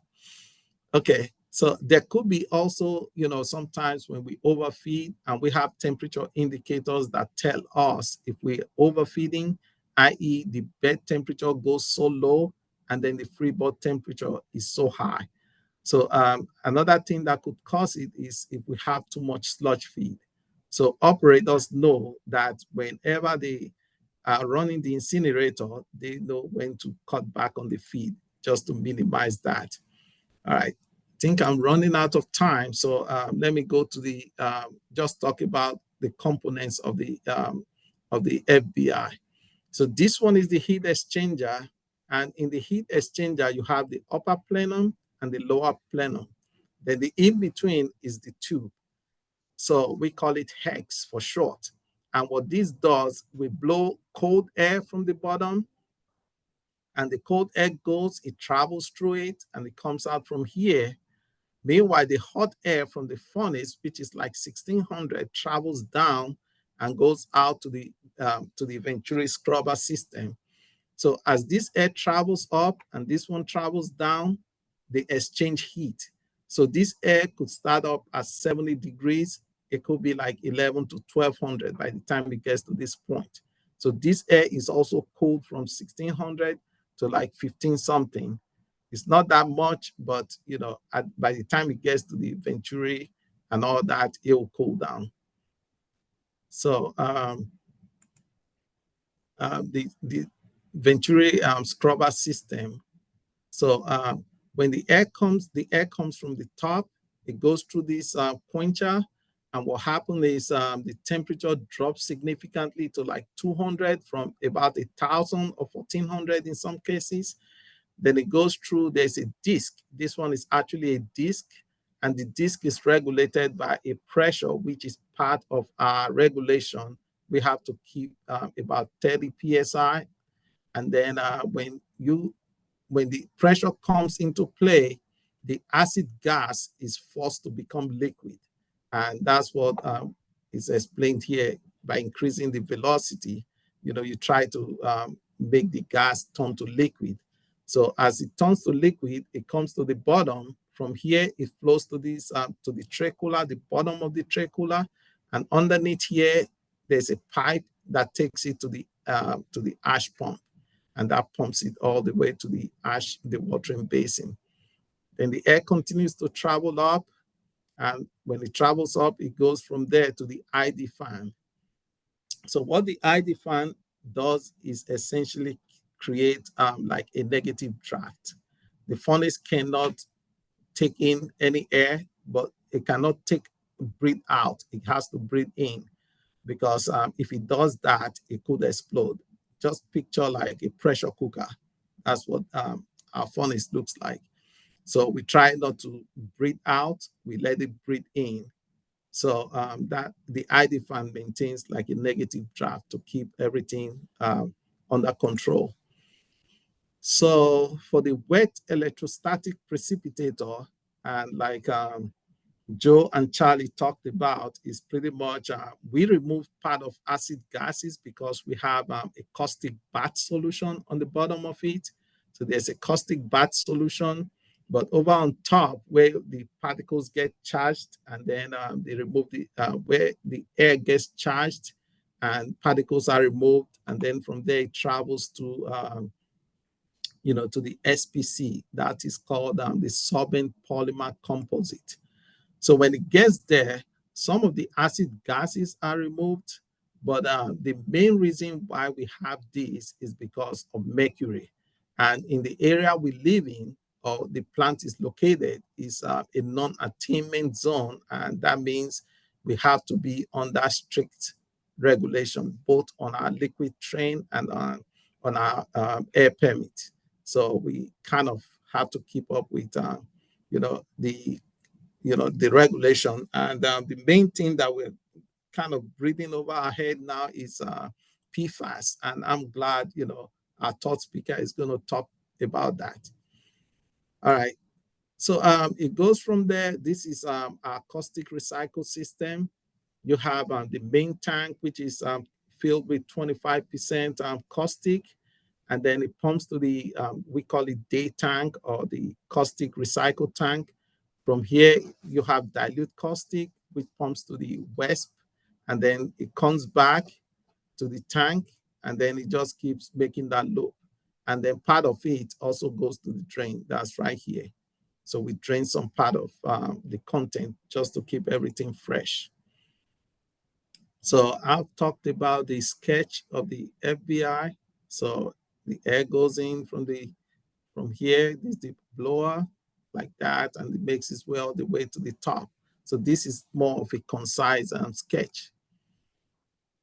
Okay, so there could be also, sometimes when we overfeed, and we have temperature indicators that tell us if we're overfeeding, i.e. the bed temperature goes so low, and then the freeboard temperature is so high. So another thing that could cause it is if we have too much sludge feed. So operators know that whenever they are running the incinerator, they know when to cut back on the feed just to minimize that. All right, I think I'm running out of time. So let me go to the, just talk about the components of the FBI. So this one is the heat exchanger. And in the heat exchanger, you have the upper plenum and the lower plenum. Then the in-between is the tube. So we call it HEX for short. And what this does, we blow cold air from the bottom, and the cold air goes, it travels through it, and it comes out from here. Meanwhile, the hot air from the furnace, which is like 1600, travels down and goes out to the Venturi scrubber system. So as this air travels up and this one travels down, they exchange heat. So this air could start up at 70 degrees. It could be like 11 to 1200 by the time it gets to this point. So this air is also cooled from 1600 to like 15 something. It's not that much, but by the time it gets to the Venturi and all that, it will cool down. So the Venturi scrubber system. So when the air comes from the top, it goes through this quencher, and what happens is the temperature drops significantly to like 200 from about 1,000 or 1,400 in some cases. Then it goes through, there's a disc. This one is actually a disc, and the disc is regulated by a pressure, which is part of our regulation. We have to keep about 30 psi. And then when the pressure comes into play, the acid gas is forced to become liquid. And that's what is explained here. By increasing the velocity, you try to make the gas turn to liquid. So as it turns to liquid, it comes to the bottom. From here, it flows to this to the tray cooler, the bottom of the tray cooler, and underneath here, there's a pipe that takes it to the ash pump, and that pumps it all the way to the watering basin. Then the air continues to travel up, and when it travels up, it goes from there to the ID fan. So what the ID fan does is essentially create like a negative draft. The furnace cannot take in any air, but it cannot breathe out. It has to breathe in, because if it does that, it could explode. Just picture like a pressure cooker. That's what our furnace looks like. So we try not to breathe out, we let it breathe in. So that the ID fan maintains like a negative draft to keep everything under control. So for the wet electrostatic precipitator, and like Joe and Charlie talked about, is pretty much we remove part of acid gases because we have a caustic bath solution on the bottom of it. So there's a caustic bath solution, but over on top where the particles get charged, and then they remove where the air gets charged and particles are removed, and then from there it travels to to the SPC, that is called the solvent polymer composite. So when it gets there, some of the acid gases are removed, but the main reason why we have this is because of mercury. And in the area we live in, or the plant is located, is a non-attainment zone, and that means we have to be under strict regulation, both on our liquid train and on our air permit. So we kind of have to keep up with the regulation. And the main thing that we're kind of breathing over our head now is PFAS. And I'm glad, our third speaker is going to talk about that. All right. So it goes from there. This is our caustic recycle system. You have the main tank, which is filled with 25% caustic. And then it pumps to the, we call it day tank, or the caustic recycle tank. From here, you have dilute caustic, which pumps to the WESP, and then it comes back to the tank, and then it just keeps making that loop. And then part of it also goes to the drain. That's right here. So we drain some part of the content just to keep everything fresh. So I've talked about the sketch of the FBI. So the air goes in from here, this is the blower, like that, and it makes its way all the way to the top. So this is more of a concise sketch.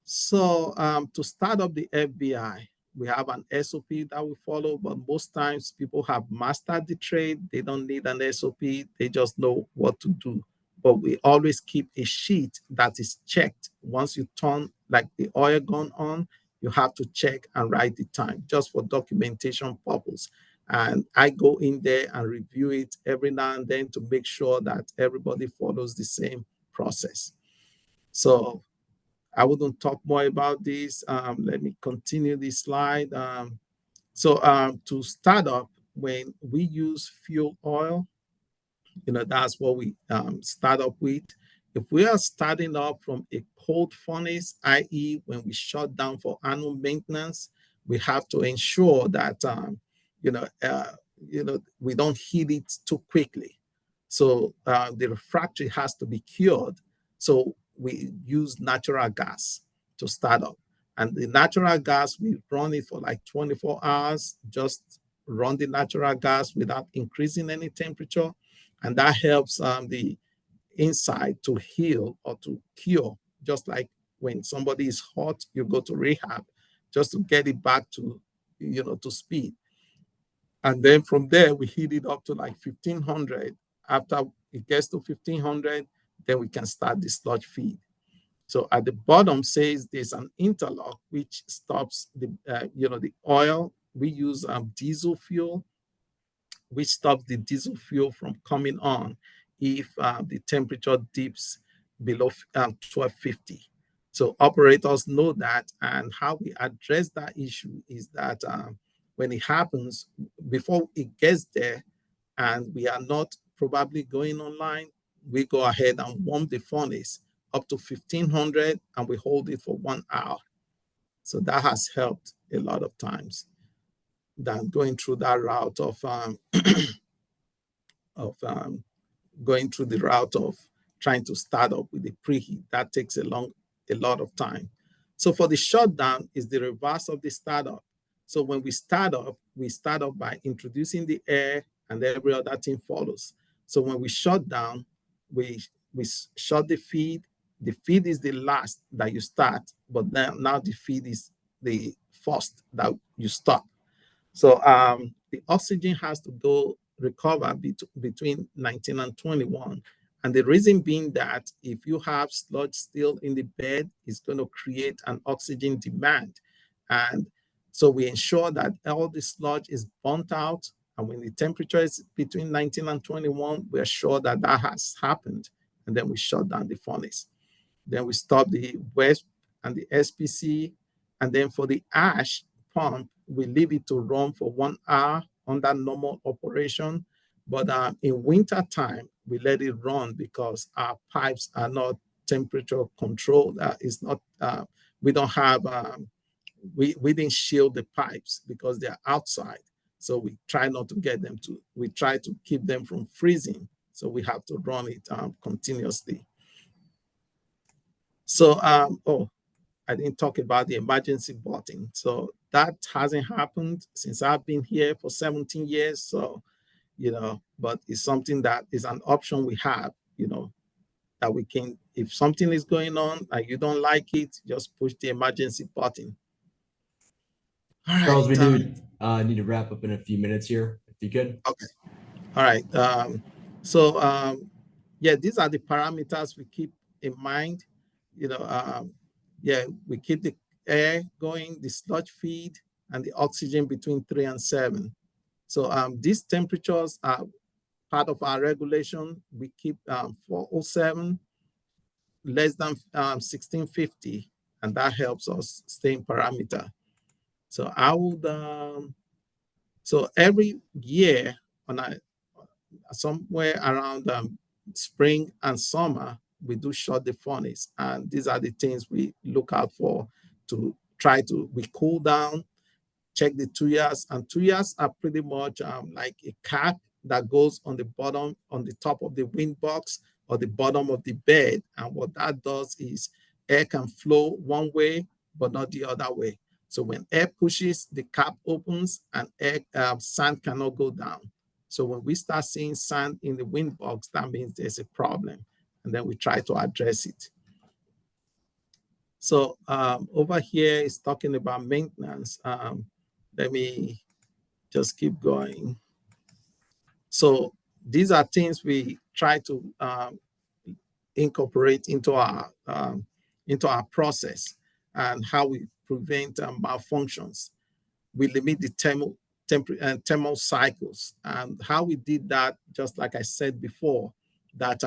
So to start up the FBI, we have an SOP that we follow, but most times people have mastered the trade. They don't need an SOP. They just know what to do. But we always keep a sheet that is checked. Once you turn like the oil gun on, you have to check and write the time just for documentation purpose. And I go in there and review it every now and then to make sure that everybody follows the same process. So I wouldn't talk more about this. Let me continue this slide. To start up, when we use fuel oil, that's what we start up with. If we are starting up from a cold furnace, i.e. when we shut down for annual maintenance, we have to ensure that, we don't heat it too quickly. So the refractory has to be cured. So we use natural gas to start up. And the natural gas, we run it for like 24 hours, just run the natural gas without increasing any temperature. And that helps the inside to heal or to cure, just like when somebody is hot, you go to rehab just to get it back to, to speed. And then from there, we heat it up to like 1500. After it gets to 1500, then we can start the sludge feed. So at the bottom says there's an interlock which stops the oil. We use diesel fuel, which stops the diesel fuel from coming on if the temperature dips below 1250. So operators know that, and how we address that issue is that when it happens, before it gets there and we are not probably going online, we go ahead and warm the furnace up to 1500 and we hold it for 1 hour. So that has helped a lot of times than going through that route of going through the route of trying to start up with the preheat. That takes a lot of time. So for the shutdown is the reverse of the startup. So when we start up by introducing the air and every other thing follows. So when we shut down, we shut the feed. The feed is the last that you start, but now the feed is the first that you stop. So the oxygen has to go recover between 19 and 21. And the reason being that if you have sludge still in the bed, it's going to create an oxygen demand. And so we ensure that all the sludge is burnt out. And when the temperature is between 19 and 21, we're sure that that has happened. And then we shut down the furnace. Then we stop the WESP and the SPC. And then for the ash pump, we leave it to run for 1 hour under normal operation. But in winter time, we let it run because our pipes are not temperature controlled. It's not, we don't have, we didn't shield the pipes because they're outside. So we try not to we try to keep them from freezing. So we have to run it continuously. So, I didn't talk about the emergency button. So that hasn't happened since I've been here for 17 years. So, but it's something that is an option we have, that we can, if something is going on and you don't like it, just push the emergency button. All right, Charles, we do need to wrap up in a few minutes here, if you could. Okay. All right. Yeah, these are the parameters we keep in mind. We keep the air going, the sludge feed, and the oxygen between 3 and 7. So these temperatures are part of our regulation. We keep 407 less than 1650, and that helps us stay in parameter. So I would, so every year somewhere around spring and summer, we do shut the furnace. And these are the things we look out for to we cool down, check the 2 years. And 2 years are pretty much like a cap that goes on the bottom, on the top of the wind box or the bottom of the bed. And what that does is air can flow one way, but not the other way. So when air pushes, the cap opens and sand cannot go down. So when we start seeing sand in the wind box, that means there's a problem. And then we try to address it. So over here is talking about maintenance. Let me just keep going. So these are things we try to incorporate into our process and how we prevent malfunctions. We limit the thermal cycles. And how we did that, just like I said before, that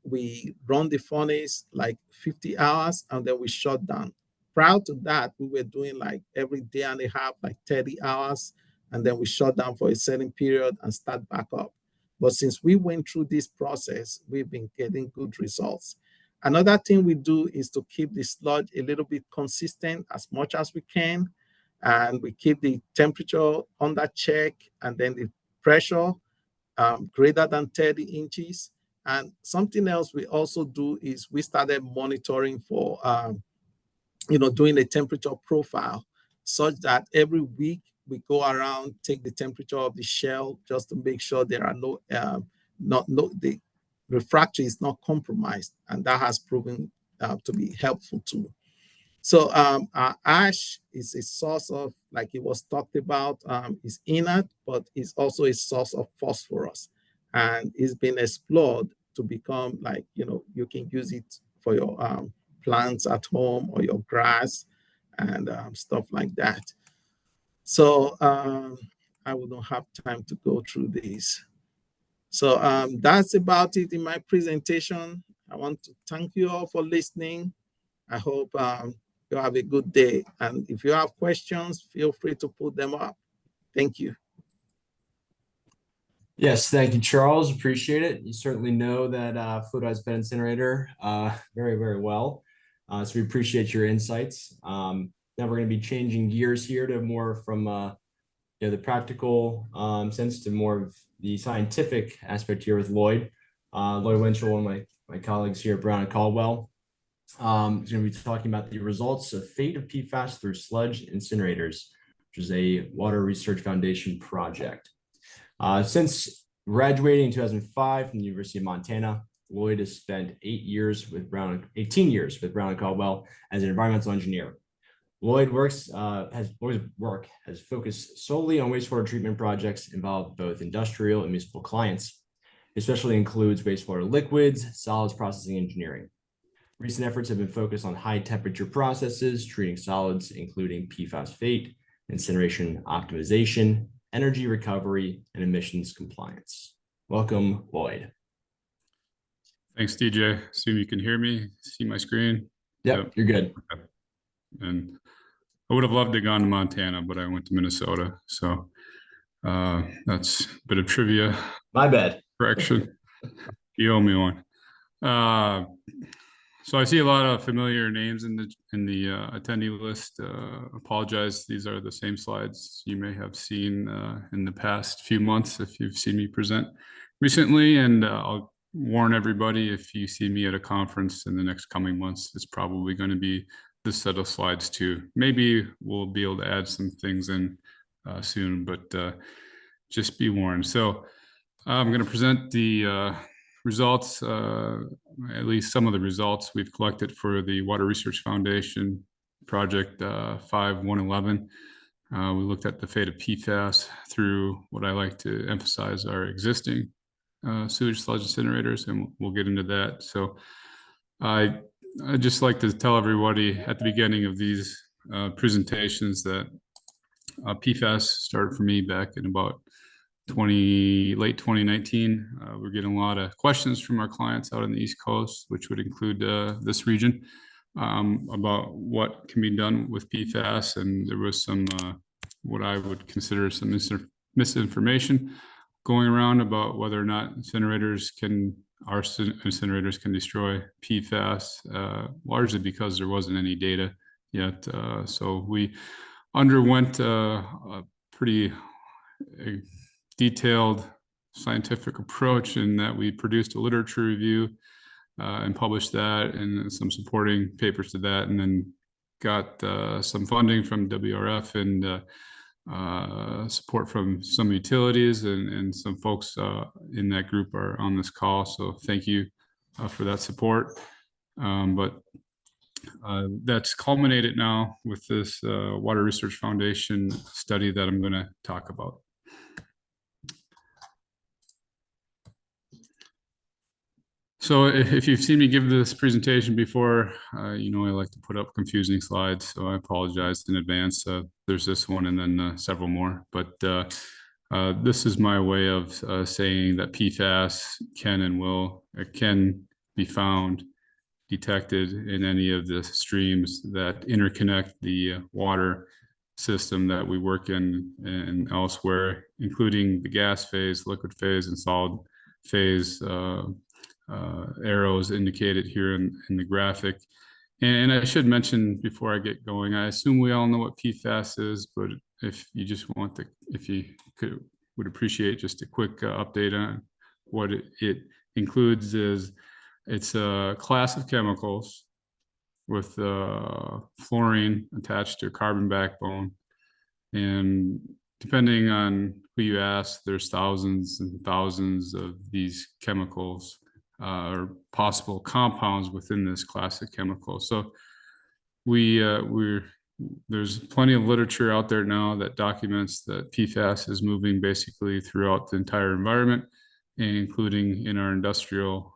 we run the furnace like 50 hours and then we shut down. Prior to that, we were doing like every day and a half, like 30 hours, and then we shut down for a certain period and start back up. But since we went through this process, we've been getting good results. Another thing we do is to keep the sludge a little bit consistent as much as we can. And we keep the temperature under check and then the pressure greater than 30 inches. And something else we also do is we started monitoring for, doing a temperature profile such that every week we go around, take the temperature of the shell just to make sure there are the refractory is not compromised. And that has proven to be helpful too. So our ash is a source of, like it was talked about, is inert, but it's also a source of phosphorus. And it's been explored to become like, you can use it for your plants at home or your grass and stuff like that. So I wouldn't have time to go through these. So that's about it in my presentation. I want to thank you all for listening. I hope you have a good day. And if you have questions, feel free to put them up. Thank you. Yes, thank you, Charles. Appreciate it. You certainly know that fluidized bed incinerator very, very well. So we appreciate your insights. Now we're going to be changing gears here to more from the practical sense to more of the scientific aspect here with Lloyd. Lloyd Winchell, one of my colleagues here at Brown and Caldwell. He's going to be talking about the results of fate of PFAS through sludge incinerators, which is a Water Research Foundation project. Since graduating in 2005 from the University of Montana, Lloyd has spent 18 years with Brown and Caldwell as an environmental engineer. Lloyd's work has focused solely on wastewater treatment projects involved both industrial and municipal clients. It especially includes wastewater liquids, solids processing engineering. Recent efforts have been focused on high temperature processes, treating solids, including PFAS fate, incineration optimization, energy recovery, and emissions compliance. Welcome, Lloyd. Thanks, DJ. Assume you can hear me, see my screen? Yep. You're good. Okay. And I would have loved to have gone to Montana, but I went to Minnesota. So that's a bit of trivia. My bad. Correction. You owe me one. So I see a lot of familiar names in the attendee list. Apologize, these are the same slides you may have seen in the past few months if you've seen me present recently. And I'll warn everybody, if you see me at a conference in the next coming months, it's probably going to be this set of slides too. Maybe we'll be able to add some things in soon, but just be warned. So I'm going to present the results, at least some of the results we've collected for the Water Research Foundation project 5111. We looked at the fate of PFAS through what I like to emphasize are existing sewage sludge incinerators, and we'll get into that. So I just like to tell everybody at the beginning of these presentations that PFAS started for me back in about late 2019. We're getting a lot of questions from our clients out on the East Coast, which would include this region, about what can be done with PFAS. And there was some, what I would consider some misinformation going around about whether or not our incinerators can destroy PFAS, largely because there wasn't any data yet. So we underwent a pretty detailed scientific approach in that we produced a literature review and published that and some supporting papers to that, and then got some funding from WRF and support from some utilities, and some folks in that group are on this call. So thank you for that support. But that's culminated now with this Water Research Foundation study that I'm going to talk about. So if you've seen me give this presentation before, you know I like to put up confusing slides, so I apologize in advance. There's this one and then several more, but this is my way of saying that PFAS can be found, detected in any of the streams that interconnect the water system that we work in and elsewhere, including the gas phase, liquid phase, and solid phase arrows indicated here in the graphic. And I should mention before I get going, I assume we all know what PFAS is, but if you just want if you would appreciate just a quick update on what it includes is it's a class of chemicals with fluorine attached to a carbon backbone. And depending on who you ask, there's thousands and thousands of these chemicals or possible compounds within this class of chemicals. So there's plenty of literature out there now that documents that PFAS is moving basically throughout the entire environment, including in our industrial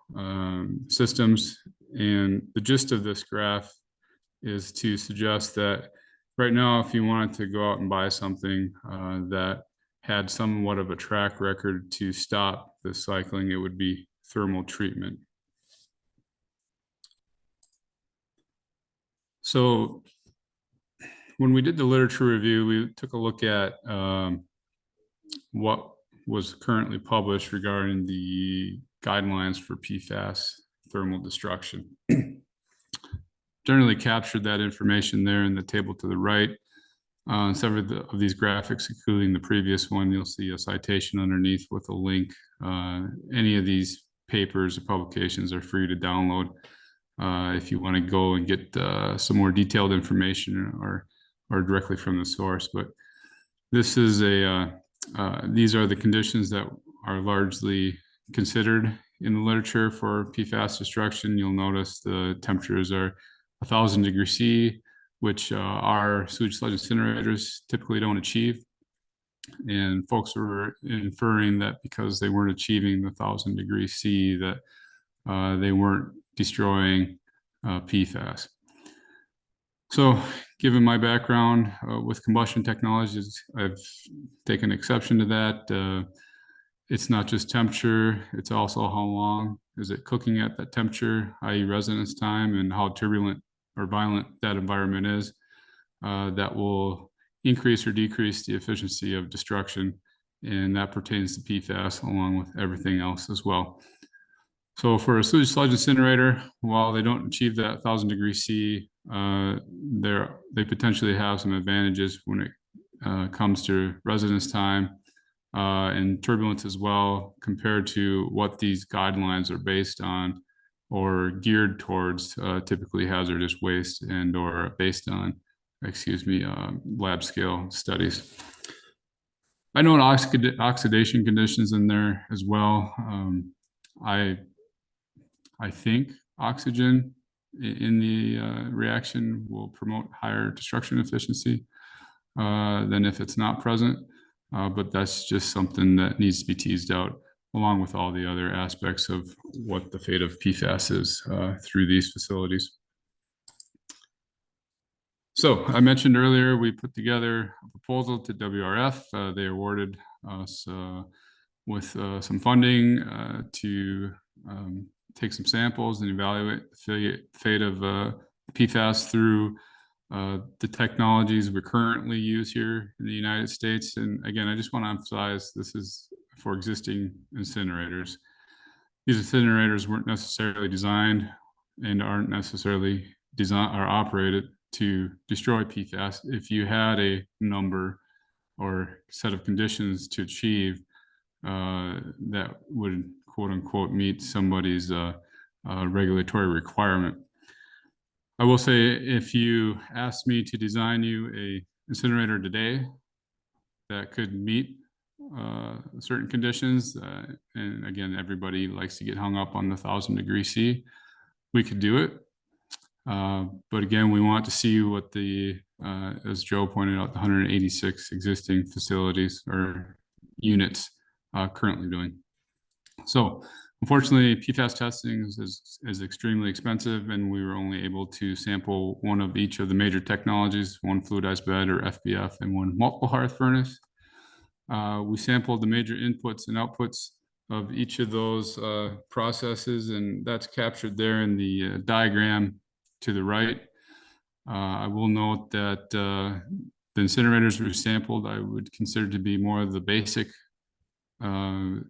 systems. And the gist of this graph is to suggest that right now, if you wanted to go out and buy something that had somewhat of a track record to stop the cycling, it would be thermal treatment. So when we did the literature review, we took a look at what was currently published regarding the guidelines for PFAS thermal destruction. Generally captured that information there in the table to the right. Several of these graphics, including the previous one, you'll see a citation underneath with a link. Any of these papers or publications are free to download if you want to go and get some more detailed information or directly from the source. But this is these are the conditions that are largely considered in the literature for PFAS destruction. You'll notice the temperatures are 1,000 degrees C, which our sewage sludge incinerators typically don't achieve. And folks were inferring that because they weren't achieving the 1,000 degrees C that they weren't destroying PFAS. So given my background with combustion technologies, I've taken exception to that. It's not just temperature, it's also how long is it cooking at that temperature, i.e. residence time, and how turbulent or violent that environment is, that will increase or decrease the efficiency of destruction. And that pertains to PFAS along with everything else as well. So for a sewage sludge incinerator, while they don't achieve that 1,000 degrees C, they potentially have some advantages when it comes to residence time and turbulence as well, compared to what these guidelines are based on or geared towards, typically hazardous waste and or based on, lab scale studies. I know oxidation conditions in there as well. I think oxygen in the reaction will promote higher destruction efficiency than if it's not present, but that's just something that needs to be teased out, along with all the other aspects of what the fate of PFAS is through these facilities. So I mentioned earlier, we put together a proposal to WRF. They awarded us with some funding to take some samples and evaluate the fate of PFAS through the technologies we currently use here in the United States. And again, I just want to emphasize this is for existing incinerators. These incinerators weren't necessarily designed and aren't necessarily designed or operated to destroy PFAS. If you had a number or set of conditions to achieve that would quote unquote meet somebody's regulatory requirement. I will say, if you asked me to design you a incinerator today that could meet certain conditions, and again, everybody likes to get hung up on the 1,000 degrees C, we could do it. But again, we want to see what the, as Joe pointed out, the 186 existing facilities or units currently doing. So Unfortunately, PFAS testing is extremely expensive, and we were only able to sample one of each of the major technologies, one fluidized bed or FBF, and one multiple hearth furnace. We sampled the major inputs and outputs of each of those processes, and that's captured there in the diagram to the right. I will note that the incinerators we sampled, I would consider to be more of the basic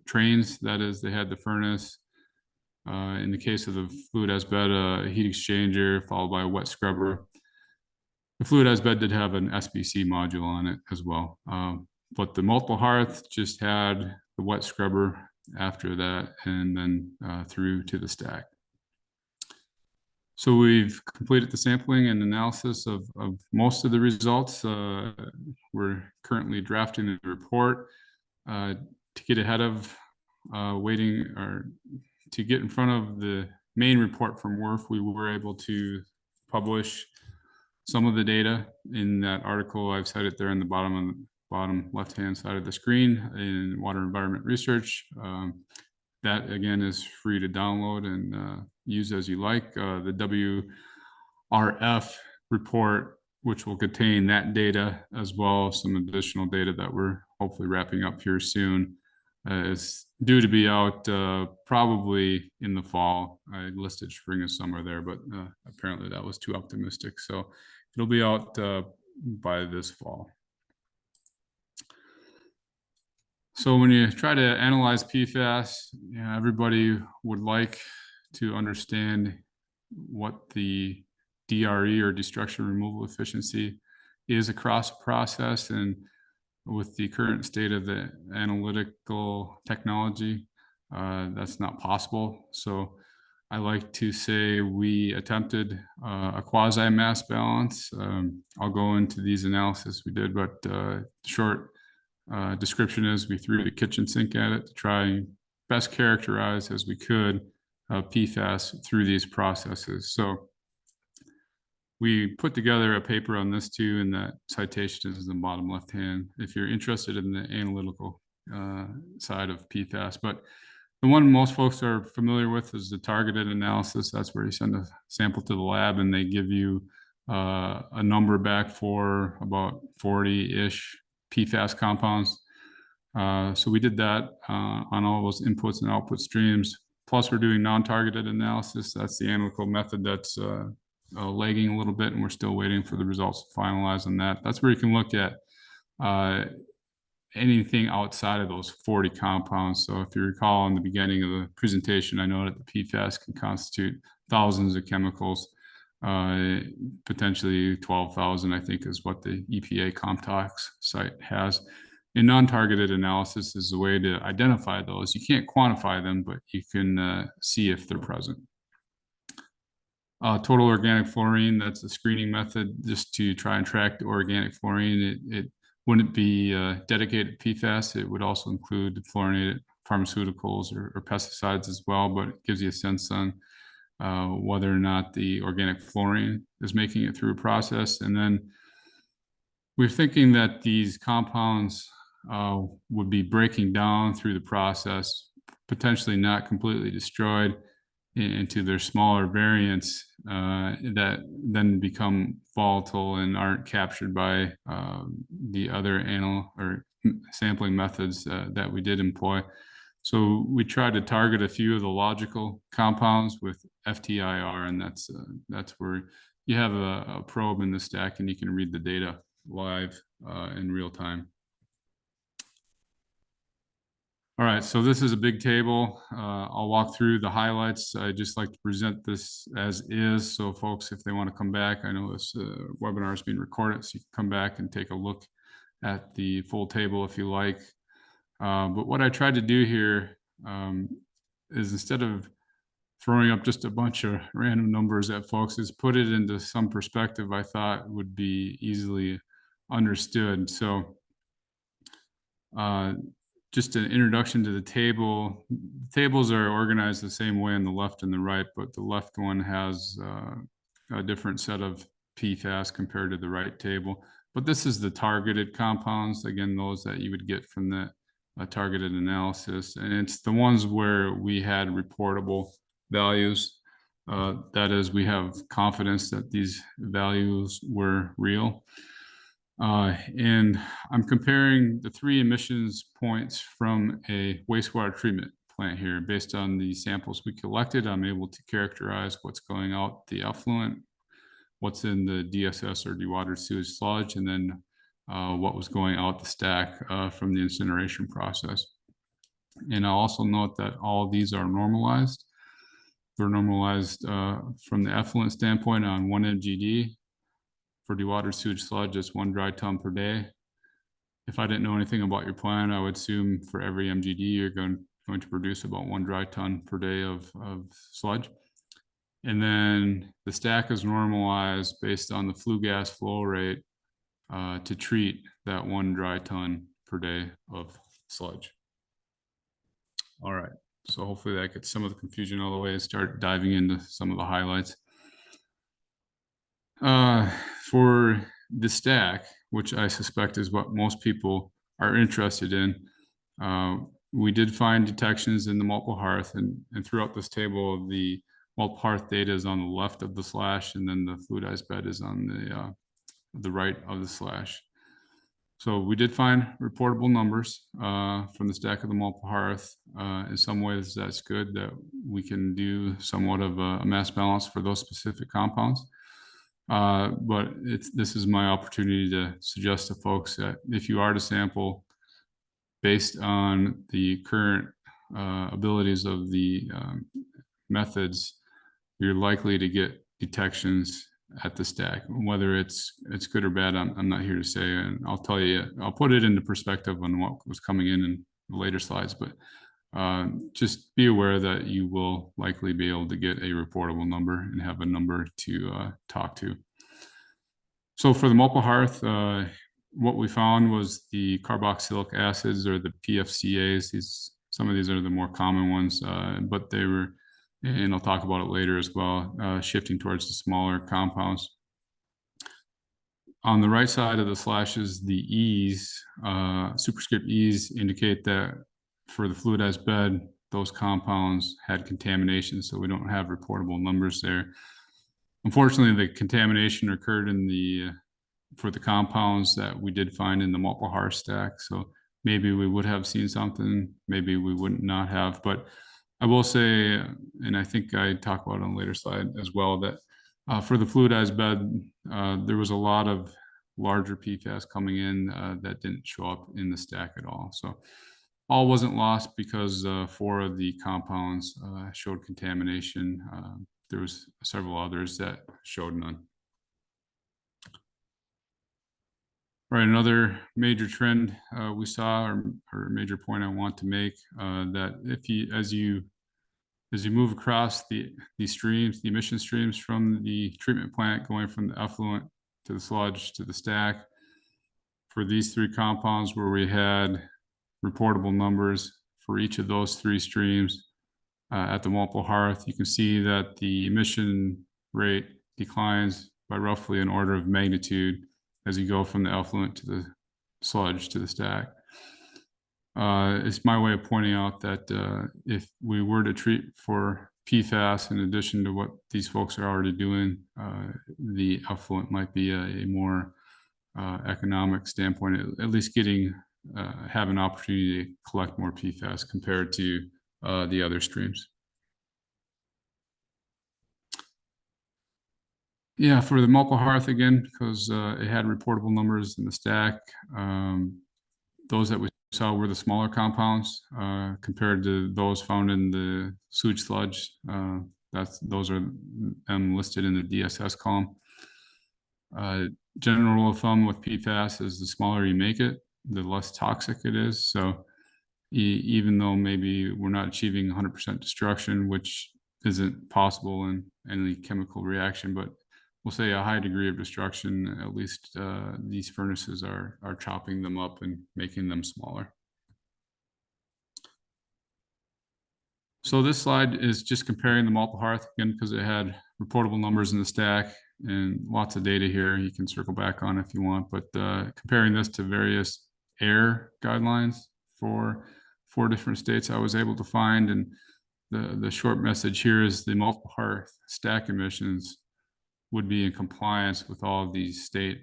trains. That is, they had the furnace. In the case of the fluidized bed, a heat exchanger followed by a wet scrubber. The fluidized bed did have an SBC module on it as well. But the multiple hearth just had the wet scrubber after that, and then through to the stack. So we've completed the sampling and analysis of most of the results. We're currently drafting the report to get ahead of waiting, or to get in front of the main report from WRF. We were able to publish some of the data in that article. I've cited there in the bottom left-hand side of the screen in Water Environment Research. That again is free to download and use as you like. The WRF report, which will contain that data as well as some additional data that we're hopefully wrapping up here soon, is due to be out probably in the fall. I listed spring and summer there, but apparently that was too optimistic. So it'll be out by this fall. So when you try to analyze PFAS, everybody would like to understand what the DRE or destruction removal efficiency is across a process. And with the current state of the analytical technology, that's not possible. So I like to say we attempted a quasi mass balance. I'll go into these analysis we did, but short description is we threw the kitchen sink at it to try and best characterize as we could PFAS through these processes. So we put together a paper on this too, and that citation is in the bottom left hand if you're interested in the analytical side of PFAS. But the one most folks are familiar with is the targeted analysis. That's where you send a sample to the lab and they give you a number back for about 40-ish PFAS compounds. So we did that on all those inputs and output streams. Plus we're doing non-targeted analysis. That's the analytical method that's lagging a little bit, and we're still waiting for the results to finalize on that. That's where you can look at anything outside of those 40 compounds. So if you recall in the beginning of the presentation, I noted that PFAS can constitute thousands of chemicals, potentially 12,000, I think is what the EPA CompTox site has. In non-targeted analysis is a way to identify those. You can't quantify them, but you can see if they're present. Total organic fluorine, that's a screening method just to try and track the organic fluorine. It wouldn't be dedicated PFAS. It would also include fluorinated pharmaceuticals or pesticides as well, but it gives you a sense on whether or not the organic fluorine is making it through a process. And then we're thinking that these compounds would be breaking down through the process, potentially not completely destroyed into their smaller variants that then become volatile and aren't captured by the other sampling methods that we did employ. So we tried to target a few of the logical compounds with FTIR, and that's where you have a probe in the stack and you can read the data live in real time. All right, so this is a big table. I'll walk through the highlights. I just like to present this as is. So folks, if they want to come back, I know this webinar is being recorded, so you can come back and take a look at the full table if you like. But what I tried to do here is instead of throwing up just a bunch of random numbers at folks, is put it into some perspective I thought would be easily understood. So just an introduction to the table. Tables are organized the same way on the left and the right, but the left one has a different set of PFAS compared to the right table. But this is the targeted compounds, again, those that you would get from the a targeted analysis, and it's the ones where we had reportable values. That is, we have confidence that these values were real. And I'm comparing the 3 emissions points from a wastewater treatment plant here. Based on the samples we collected, I'm able to characterize what's going out the effluent, what's in the DSS or dewatered sewage sludge, and then what was going out the stack from the incineration process. And I'll also note that all these are normalized. They're normalized from the effluent standpoint on 1 MGD. For dewatered sewage sludge, it's 1 dry ton per day. If I didn't know anything about your plan, I would assume for every MGD, you're going to produce about 1 dry ton per day of sludge. And then the stack is normalized based on the flue gas flow rate to treat that 1 dry ton per day of sludge. All right, so hopefully that gets some of the confusion out of the way and start diving into some of the highlights. For the stack, which I suspect is what most people are interested in, we did find detections in the multiple hearth, and throughout this table, the multiple hearth data is on the left of the slash, and then the fluidized bed is on the right of the slash. So we did find reportable numbers from the stack of the multiple hearth. In some ways, that's good that we can do somewhat of a mass balance for those specific compounds. But this is my opportunity to suggest to folks that if you are to sample based on the current abilities of the methods, you're likely to get detections at the stack. Whether it's good or bad, I'm not here to say, and I'll tell you, I'll put it into perspective on what was coming in the later slides, but just be aware that you will likely be able to get a reportable number and have a number to talk to. So for the multiple hearth, what we found was the carboxylic acids, or the PFCAs. Some of these are the more common ones, but they were, and I'll talk about it later as well, shifting towards the smaller compounds. On the right side of the slashes, the E's, superscript E's, indicate that for the fluidized bed, those compounds had contamination, so we don't have reportable numbers there. Unfortunately, the contamination occurred in for the compounds that we did find in the multiple hearth stack. So maybe we would have seen something, maybe we wouldn't not have. But I will say, and I think I talk about it on a later slide as well, that for the fluidized bed, there was a lot of larger PFAS coming in that didn't show up in the stack at all. So all wasn't lost because 4 of the compounds showed contamination. There was several others that showed none. Right, another major trend we saw, or a major point I want to make, that as you move across the streams, the emission streams from the treatment plant, going from the effluent to the sludge to the stack, for these 3 compounds where we had reportable numbers for each of those 3 streams at the multiple hearth, you can see that the emission rate declines by roughly an order of magnitude as you go from the effluent to the sludge to the stack. It's my way of pointing out that if we were to treat for PFAS in addition to what these folks are already doing, the effluent might be a more economic standpoint, at least have an opportunity to collect more PFAS compared to the other streams. Yeah, for the multiple hearth again, because it had reportable numbers in the stack. Those that we saw were the smaller compounds compared to those found in the sewage sludge. Those are listed in the DSS column. General rule of thumb with PFAS is the smaller you make it, the less toxic it is. So even though maybe we're not achieving 100% destruction, which isn't possible in any chemical reaction, but we'll say a high degree of destruction, at least these furnaces are chopping them up and making them smaller. So this slide is just comparing the multiple hearth again, because it had reportable numbers in the stack and lots of data here you can circle back on if you want, but comparing this to various air guidelines for 4 different states I was able to find. And the short message here is the multiple hearth stack emissions would be in compliance with all of these state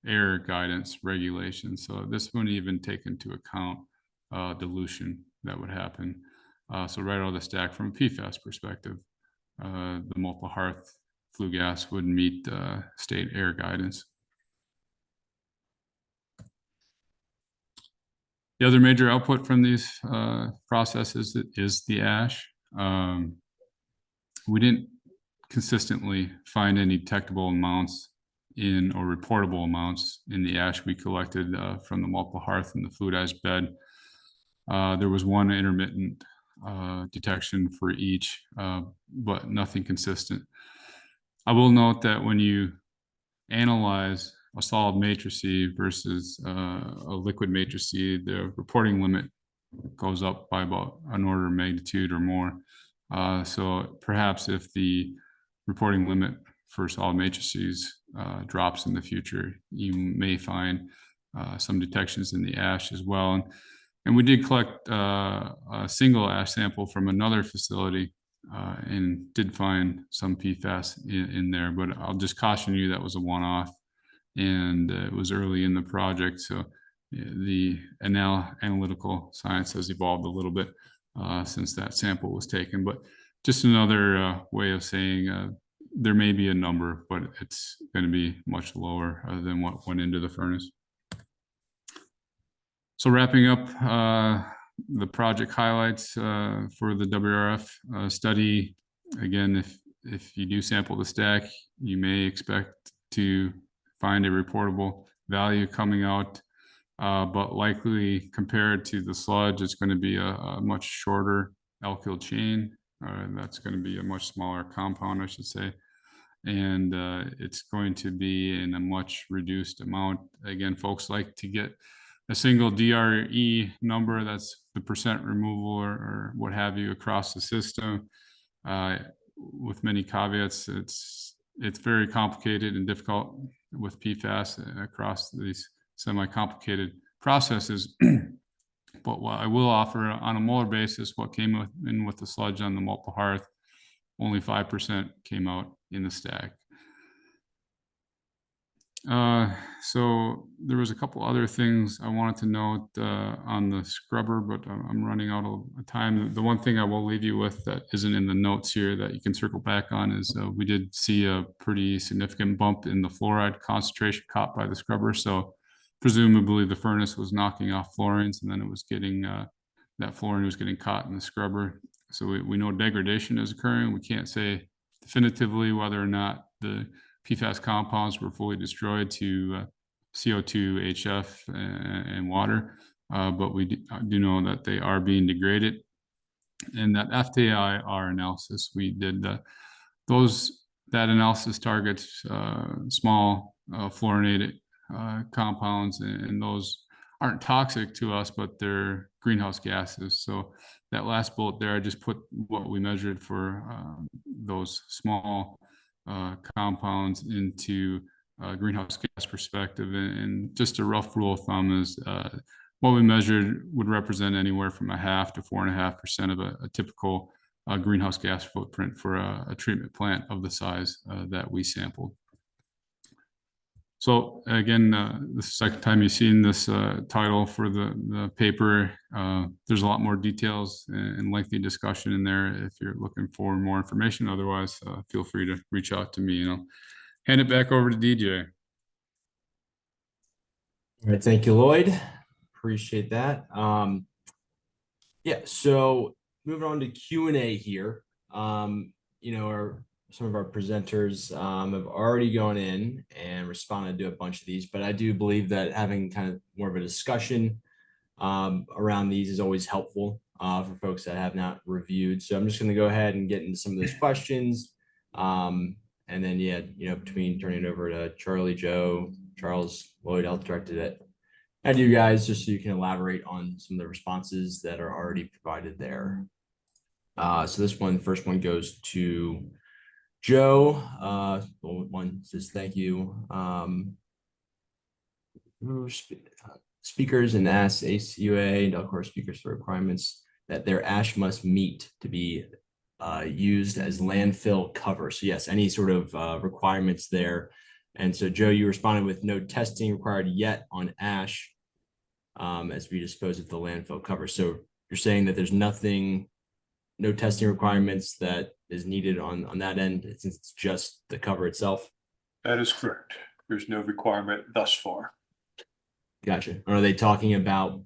air guidance regulations. So this wouldn't even take into account dilution that would happen. So right out of the stack from a PFAS perspective, the multiple hearth flue gas would meet state air guidance. The other major output from these processes is the ash. We didn't consistently find any detectable amounts in or reportable amounts in the ash we collected from the multiple hearth and the fluidized bed. There was one intermittent detection for each, but nothing consistent. I will note that when you analyze a solid matrix versus a liquid matrix, the reporting limit goes up by about an order of magnitude or more. So perhaps if the reporting limit for solid matrices drops in the future, you may find some detections in the ash as well. And we did collect a single ash sample from another facility and did find some PFAS in there, but I'll just caution you that was a one-off, and it was early in the project. So the analytical science has evolved a little bit since that sample was taken, but just another way of saying there may be a number, but it's going to be much lower than what went into the furnace. So wrapping up the project highlights for the WRF study. Again, if you do sample the stack, you may expect to find a reportable value coming out, but likely compared to the sludge, it's going to be a much shorter alkyl chain. That's going to be a much smaller compound, I should say. And it's going to be in a much reduced amount. Again, folks like to get a single DRE number, that's the percent removal or what have you across the system. With many caveats, it's very complicated and difficult with PFAS across these semi-complicated processes. But what I will offer on a molar basis, what came in with the sludge on the multiple hearth, only 5% came out in the stack. So there was a couple other things I wanted to note on the scrubber, but I'm running out of time. The one thing I will leave you with that isn't in the notes here that you can circle back on is we did see a pretty significant bump in the fluoride concentration caught by the scrubber. So presumably the furnace was knocking off fluorines, and then it was getting that fluorine was getting caught in the scrubber. So we know degradation is occurring. We can't say definitively whether or not the PFAS compounds were fully destroyed to CO2, HF, and water, but we do know that they are being degraded. And that FTIR analysis we did, that analysis targets small fluorinated compounds, and those aren't toxic to us, but they're greenhouse gases. So that last bullet there, I just put what we measured for those small compounds into a greenhouse gas perspective. And just a rough rule of thumb is what we measured would represent anywhere from 0.5 to 4.5% of a typical greenhouse gas footprint for a treatment plant of the size that we sampled. So again, the second time you've seen this title for the paper. There's a lot more details and lengthy discussion in there if you're looking for more information. Otherwise, feel free to reach out to me, and I'll hand it back over to DJ. All right, thank you, Lloyd. Appreciate that. Yeah, so moving on to Q&A here. Some of our presenters have already gone in and responded to a bunch of these, but I do believe that having kind of more of a discussion around these is always helpful for folks that have not reviewed. So I'm just going to go ahead and get into some of those questions. And then, between turning it over to Charlie, Joe, Charles, Lloyd, I'll direct it at you guys just so you can elaborate on some of the responses that are already provided there. So this first one goes to Joe. One says thank you. speakers and asks ACUA and Delcor speakers for requirements that their ash must meet to be used as landfill cover. So yes, any sort of requirements there. And so Joe, you responded with no testing required yet on ash as we dispose of the landfill cover. So you're saying that there's nothing, no testing requirements that is needed on that end, since it's just the cover itself? That is correct. There's no requirement thus far. Gotcha. Are they talking about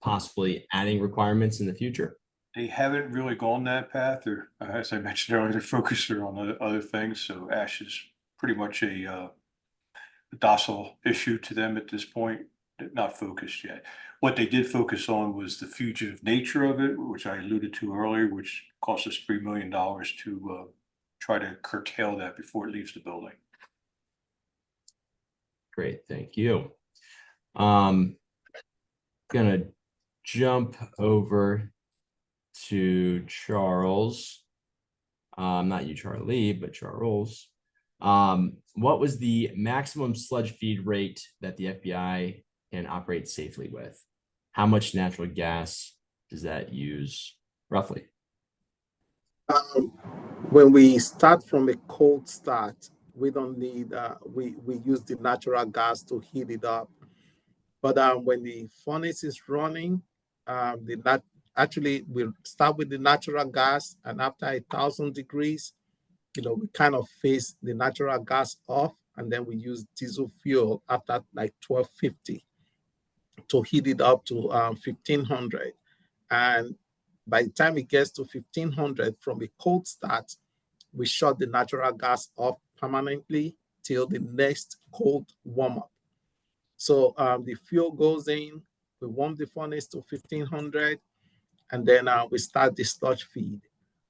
possibly adding requirements in the future? They haven't really gone that path, or as I mentioned earlier, they're focused on other things. So ash is pretty much a docile issue to them at this point, not focused yet. What they did focus on was the fugitive nature of it, which I alluded to earlier, which cost us $3 million to try to curtail that before it leaves the building. Great, thank you. Gonna jump over to Charles. Not you, Charlie, but Charles. What was the maximum sludge feed rate that the FBI can operate safely with? How much natural gas does that use roughly? When we start from a cold start, we don't need, we use the natural gas to heat it up. But when the furnace is running, actually we start with the natural gas, and after 1,000 degrees, we kind of phase the natural gas off, and then we use diesel fuel after like 1250 to heat it up to 1500. And by the time it gets to 1500 from a cold start, we shut the natural gas off permanently till the next cold warm up. So the fuel goes in, we warm the furnace to 1500, and then we start the sludge feed.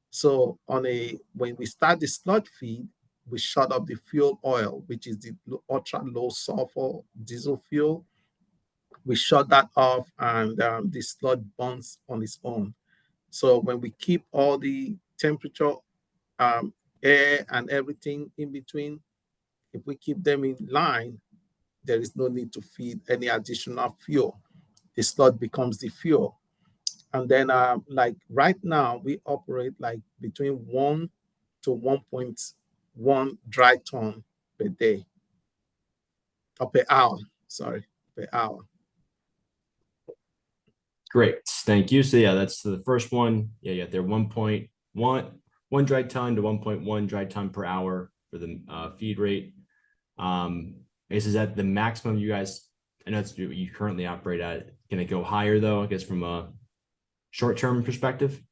So when we start the sludge feed, we shut off the fuel oil, which is the ultra low sulfur diesel fuel. We shut that off, and the sludge burns on its own. So when we keep all the temperature, air, and everything in between, if we keep them in line, there is no need to feed any additional fuel. The sludge becomes the fuel. And then like right now, we operate like between 1 to 1.1 dry ton per day, or per hour, per hour. Great, thank you. So yeah, that's the first one. Yeah, they're 1.1 dry ton to 1.1 dry ton per hour for the feed rate. I guess is that the maximum you guys, I know it's what you currently operate at. Can it go higher though, I guess from a short-term perspective?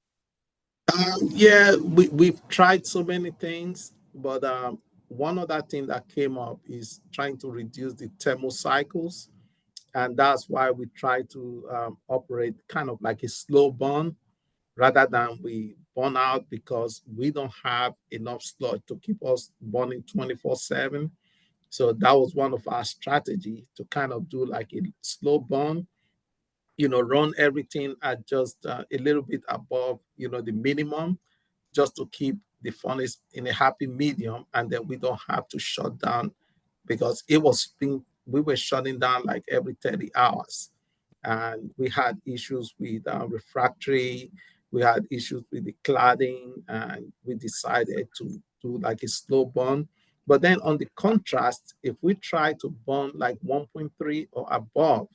Yeah, we've tried so many things, but one other thing that came up is trying to reduce the thermocycles. And that's why we try to operate kind of like a slow burn rather than we burn out, because we don't have enough sludge to keep us burning 24/7. So that was one of our strategy, to kind of do like a slow burn, run everything at just a little bit above, the minimum, just to keep the furnace in a happy medium. And then we don't have to shut down, because we were shutting down like every 30 hours. And we had issues with refractory, we had issues with the cladding, and we decided to do like a slow burn. But then on the contrast, if we try to burn like 1.3 or above,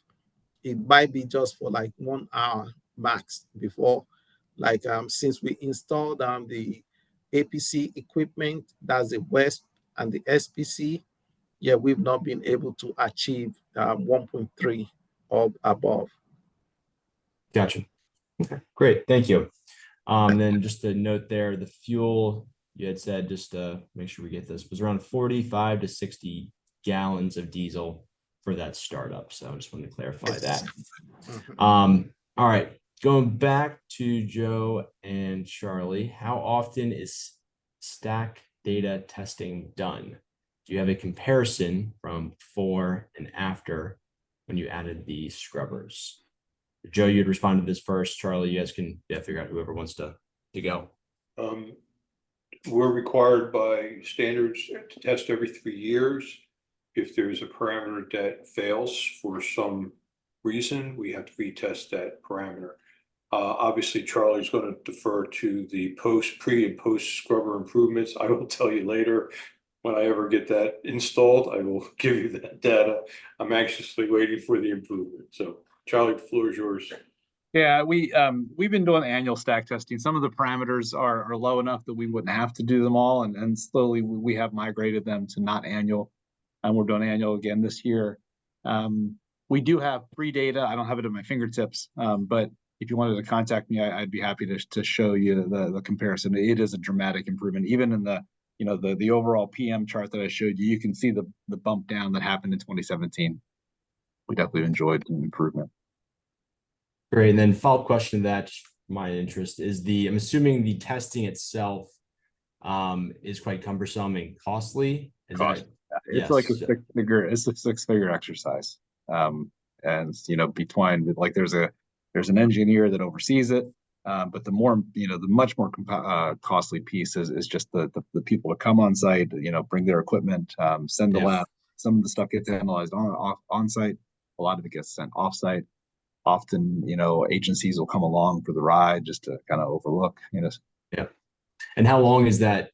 it might be just for like 1 hour max before, like since we installed the APC equipment, that's the West and the SPC, yeah, we've not been able to achieve 1.3 or above. Gotcha. Okay, great, thank you. Then just a note there, the fuel you had said, just to make sure we get this, was around 45 to 60 gallons of diesel for that startup. So I just wanted to clarify that. All right, going back to Joe and Charlie, how often is stack data testing done? Do you have a comparison from before and after when you added the scrubbers? Joe, you'd respond to this first. Charlie, you guys can figure out whoever wants to go. We're required by standards to test every 3 years. If there's a parameter that fails for some reason, we have to retest that parameter. Obviously, Charlie's going to defer to the pre and post scrubber improvements. I will tell you later when I ever get that installed. I will give you that data. I'm anxiously waiting for the improvement. So, Charlie, the floor is yours. Yeah, we've been doing annual stack testing. Some of the parameters are low enough that we wouldn't have to do them all, and slowly we have migrated them to not annual, and we're doing annual again this year. We do have free data. I don't have it at my fingertips, but if you wanted to contact me, I'd be happy to show you the comparison. It is a dramatic improvement. Even in the overall PM chart that I showed you, you can see the bump down that happened in 2017. We definitely enjoyed an improvement. Great. And then follow-up question to that, just my interest, is I'm assuming the testing itself is quite cumbersome and costly. It's yes. Like it's a six-figure exercise. And between like there's an engineer that oversees it. But the much more costly piece is just the people that come on site, bring their equipment, send the lab. Some of the stuff gets analyzed on site. A lot of it gets sent off site. Often, agencies will come along for the ride just to kind of overlook, Yeah. And how long is that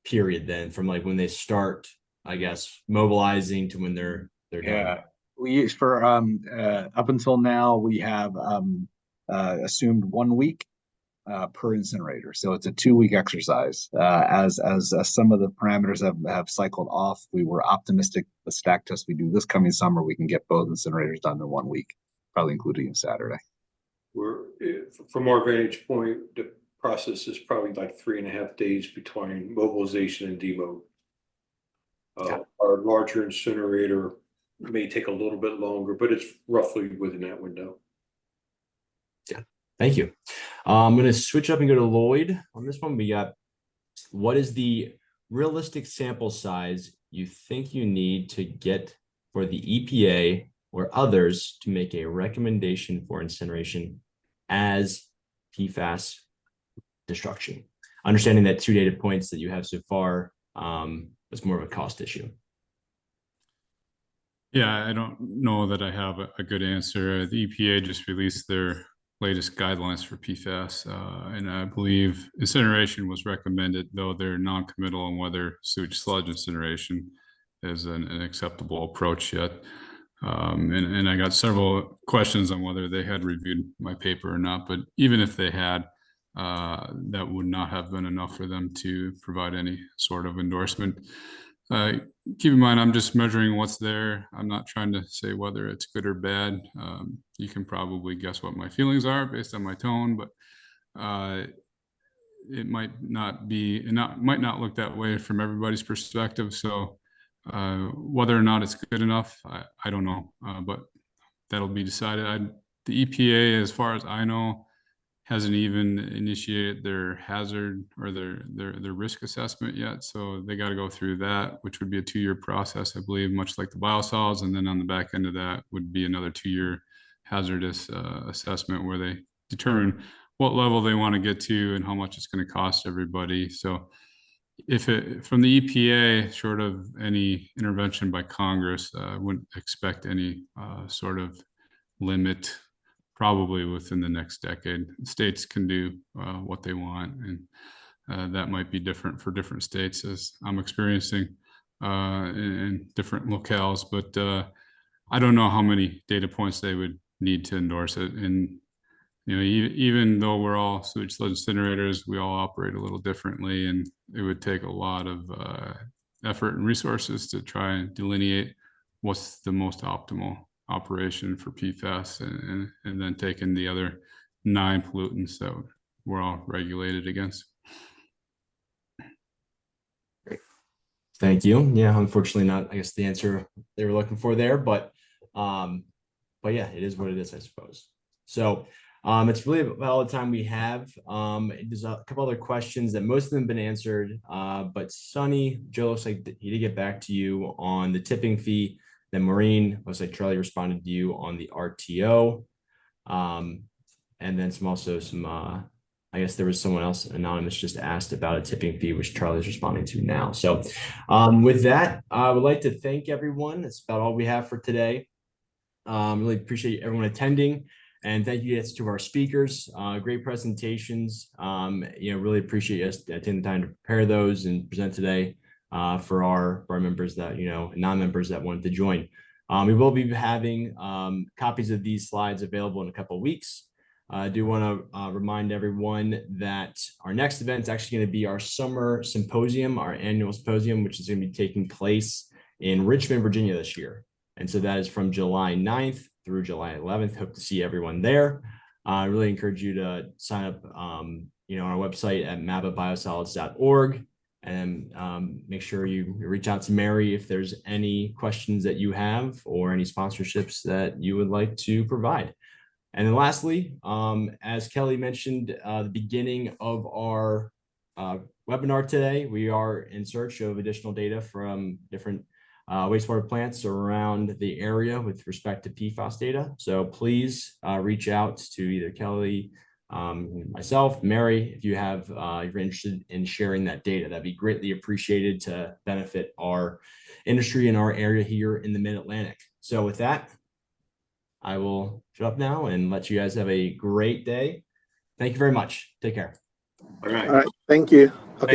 period then from like when they start, I guess, mobilizing to when they're done? We for up until now we have assumed 1 week per incinerator, so it's a 2-week exercise. As some of the parameters have cycled off, we were optimistic the stack test we do this coming summer we can get both incinerators done in 1 week, probably including Saturday. From our vantage point, the process is probably like 3.5 days between mobilization and demo. Our larger incinerator may take a little bit longer, but it's roughly within that window. Yeah, thank you. I'm going to switch up and go to Lloyd. On this one, we got, what is the realistic sample size you think you need to get for the EPA or others to make a recommendation for incineration as PFAS destruction? Understanding that 2 data points that you have so far is more of a cost issue. Yeah, I don't know that I have a good answer. The EPA just released their latest guidelines for PFAS, and I believe incineration was recommended, though they're non-committal on whether sewage sludge incineration is an acceptable approach yet. And I got several questions on whether they had reviewed my paper or not, but even if they had, that would not have been enough for them to provide any sort of endorsement. Keep in mind, I'm just measuring what's there. I'm not trying to say whether it's good or bad. You can probably guess what my feelings are based on my tone, but it might not look that way from everybody's perspective. So whether or not it's good enough, I don't know, but that'll be decided. The EPA, as far as I know, hasn't even initiated their hazard or their risk assessment yet. So they got to go through that, which would be a 2-year process, I believe, much like the biosolids. And then on the back end of that would be another 2-year hazardous assessment where they determine what level they want to get to and how much it's going to cost everybody. So from the EPA, short of any intervention by Congress, I wouldn't expect any sort of limit probably within the next decade. States can do what they want, and that might be different for different states, as I'm experiencing in different locales. But I don't know how many data points they would need to endorse it. And even though we're all sewage sludge incinerators, we all operate a little differently, and it would take a lot of effort and resources to try and delineate what's the most optimal operation for PFAS, and then taking the other 9 pollutants that we're all regulated against. Great. Thank you. Yeah, unfortunately not, I guess, the answer they were looking for there, but yeah, it is what it is, I suppose. So it's really about all the time we have. There's a couple other questions that most of them have been answered, but Sonny, Joe looks like he did get back to you on the tipping fee. Then Maureen, looks like Charlie responded to you on the RTO. And then I guess there was someone else anonymous just asked about a tipping fee, which Charlie's responding to now. So with that, I would like to thank everyone. That's about all we have for today. Really appreciate everyone attending. And thank you to our speakers. Great presentations. Really appreciate you taking the time to prepare those and present today for our members that, non-members that wanted to join. We will be having copies of these slides available in a couple of weeks. I do want to remind everyone that our next event is actually going to be our summer symposium, our annual symposium, which is going to be taking place in Richmond, Virginia this year. And so that is from July 9th through July 11th. Hope to see everyone there. I really encourage you to sign up, on our website at mababiosolids.org, and make sure you reach out to Mary if there's any questions that you have or any sponsorships that you would like to provide. And then lastly, as Kelly mentioned, the beginning of our webinar today, we are in search of additional data from different wastewater plants around the area with respect to PFAS data. So please reach out to either Kelly, myself, Mary, if you're interested in sharing that data. That'd be greatly appreciated to benefit our industry and our area here in the Mid-Atlantic. So with that, I will shut up now and let you guys have a great day. Thank you very much. Take care. All right. Thank you. Okay.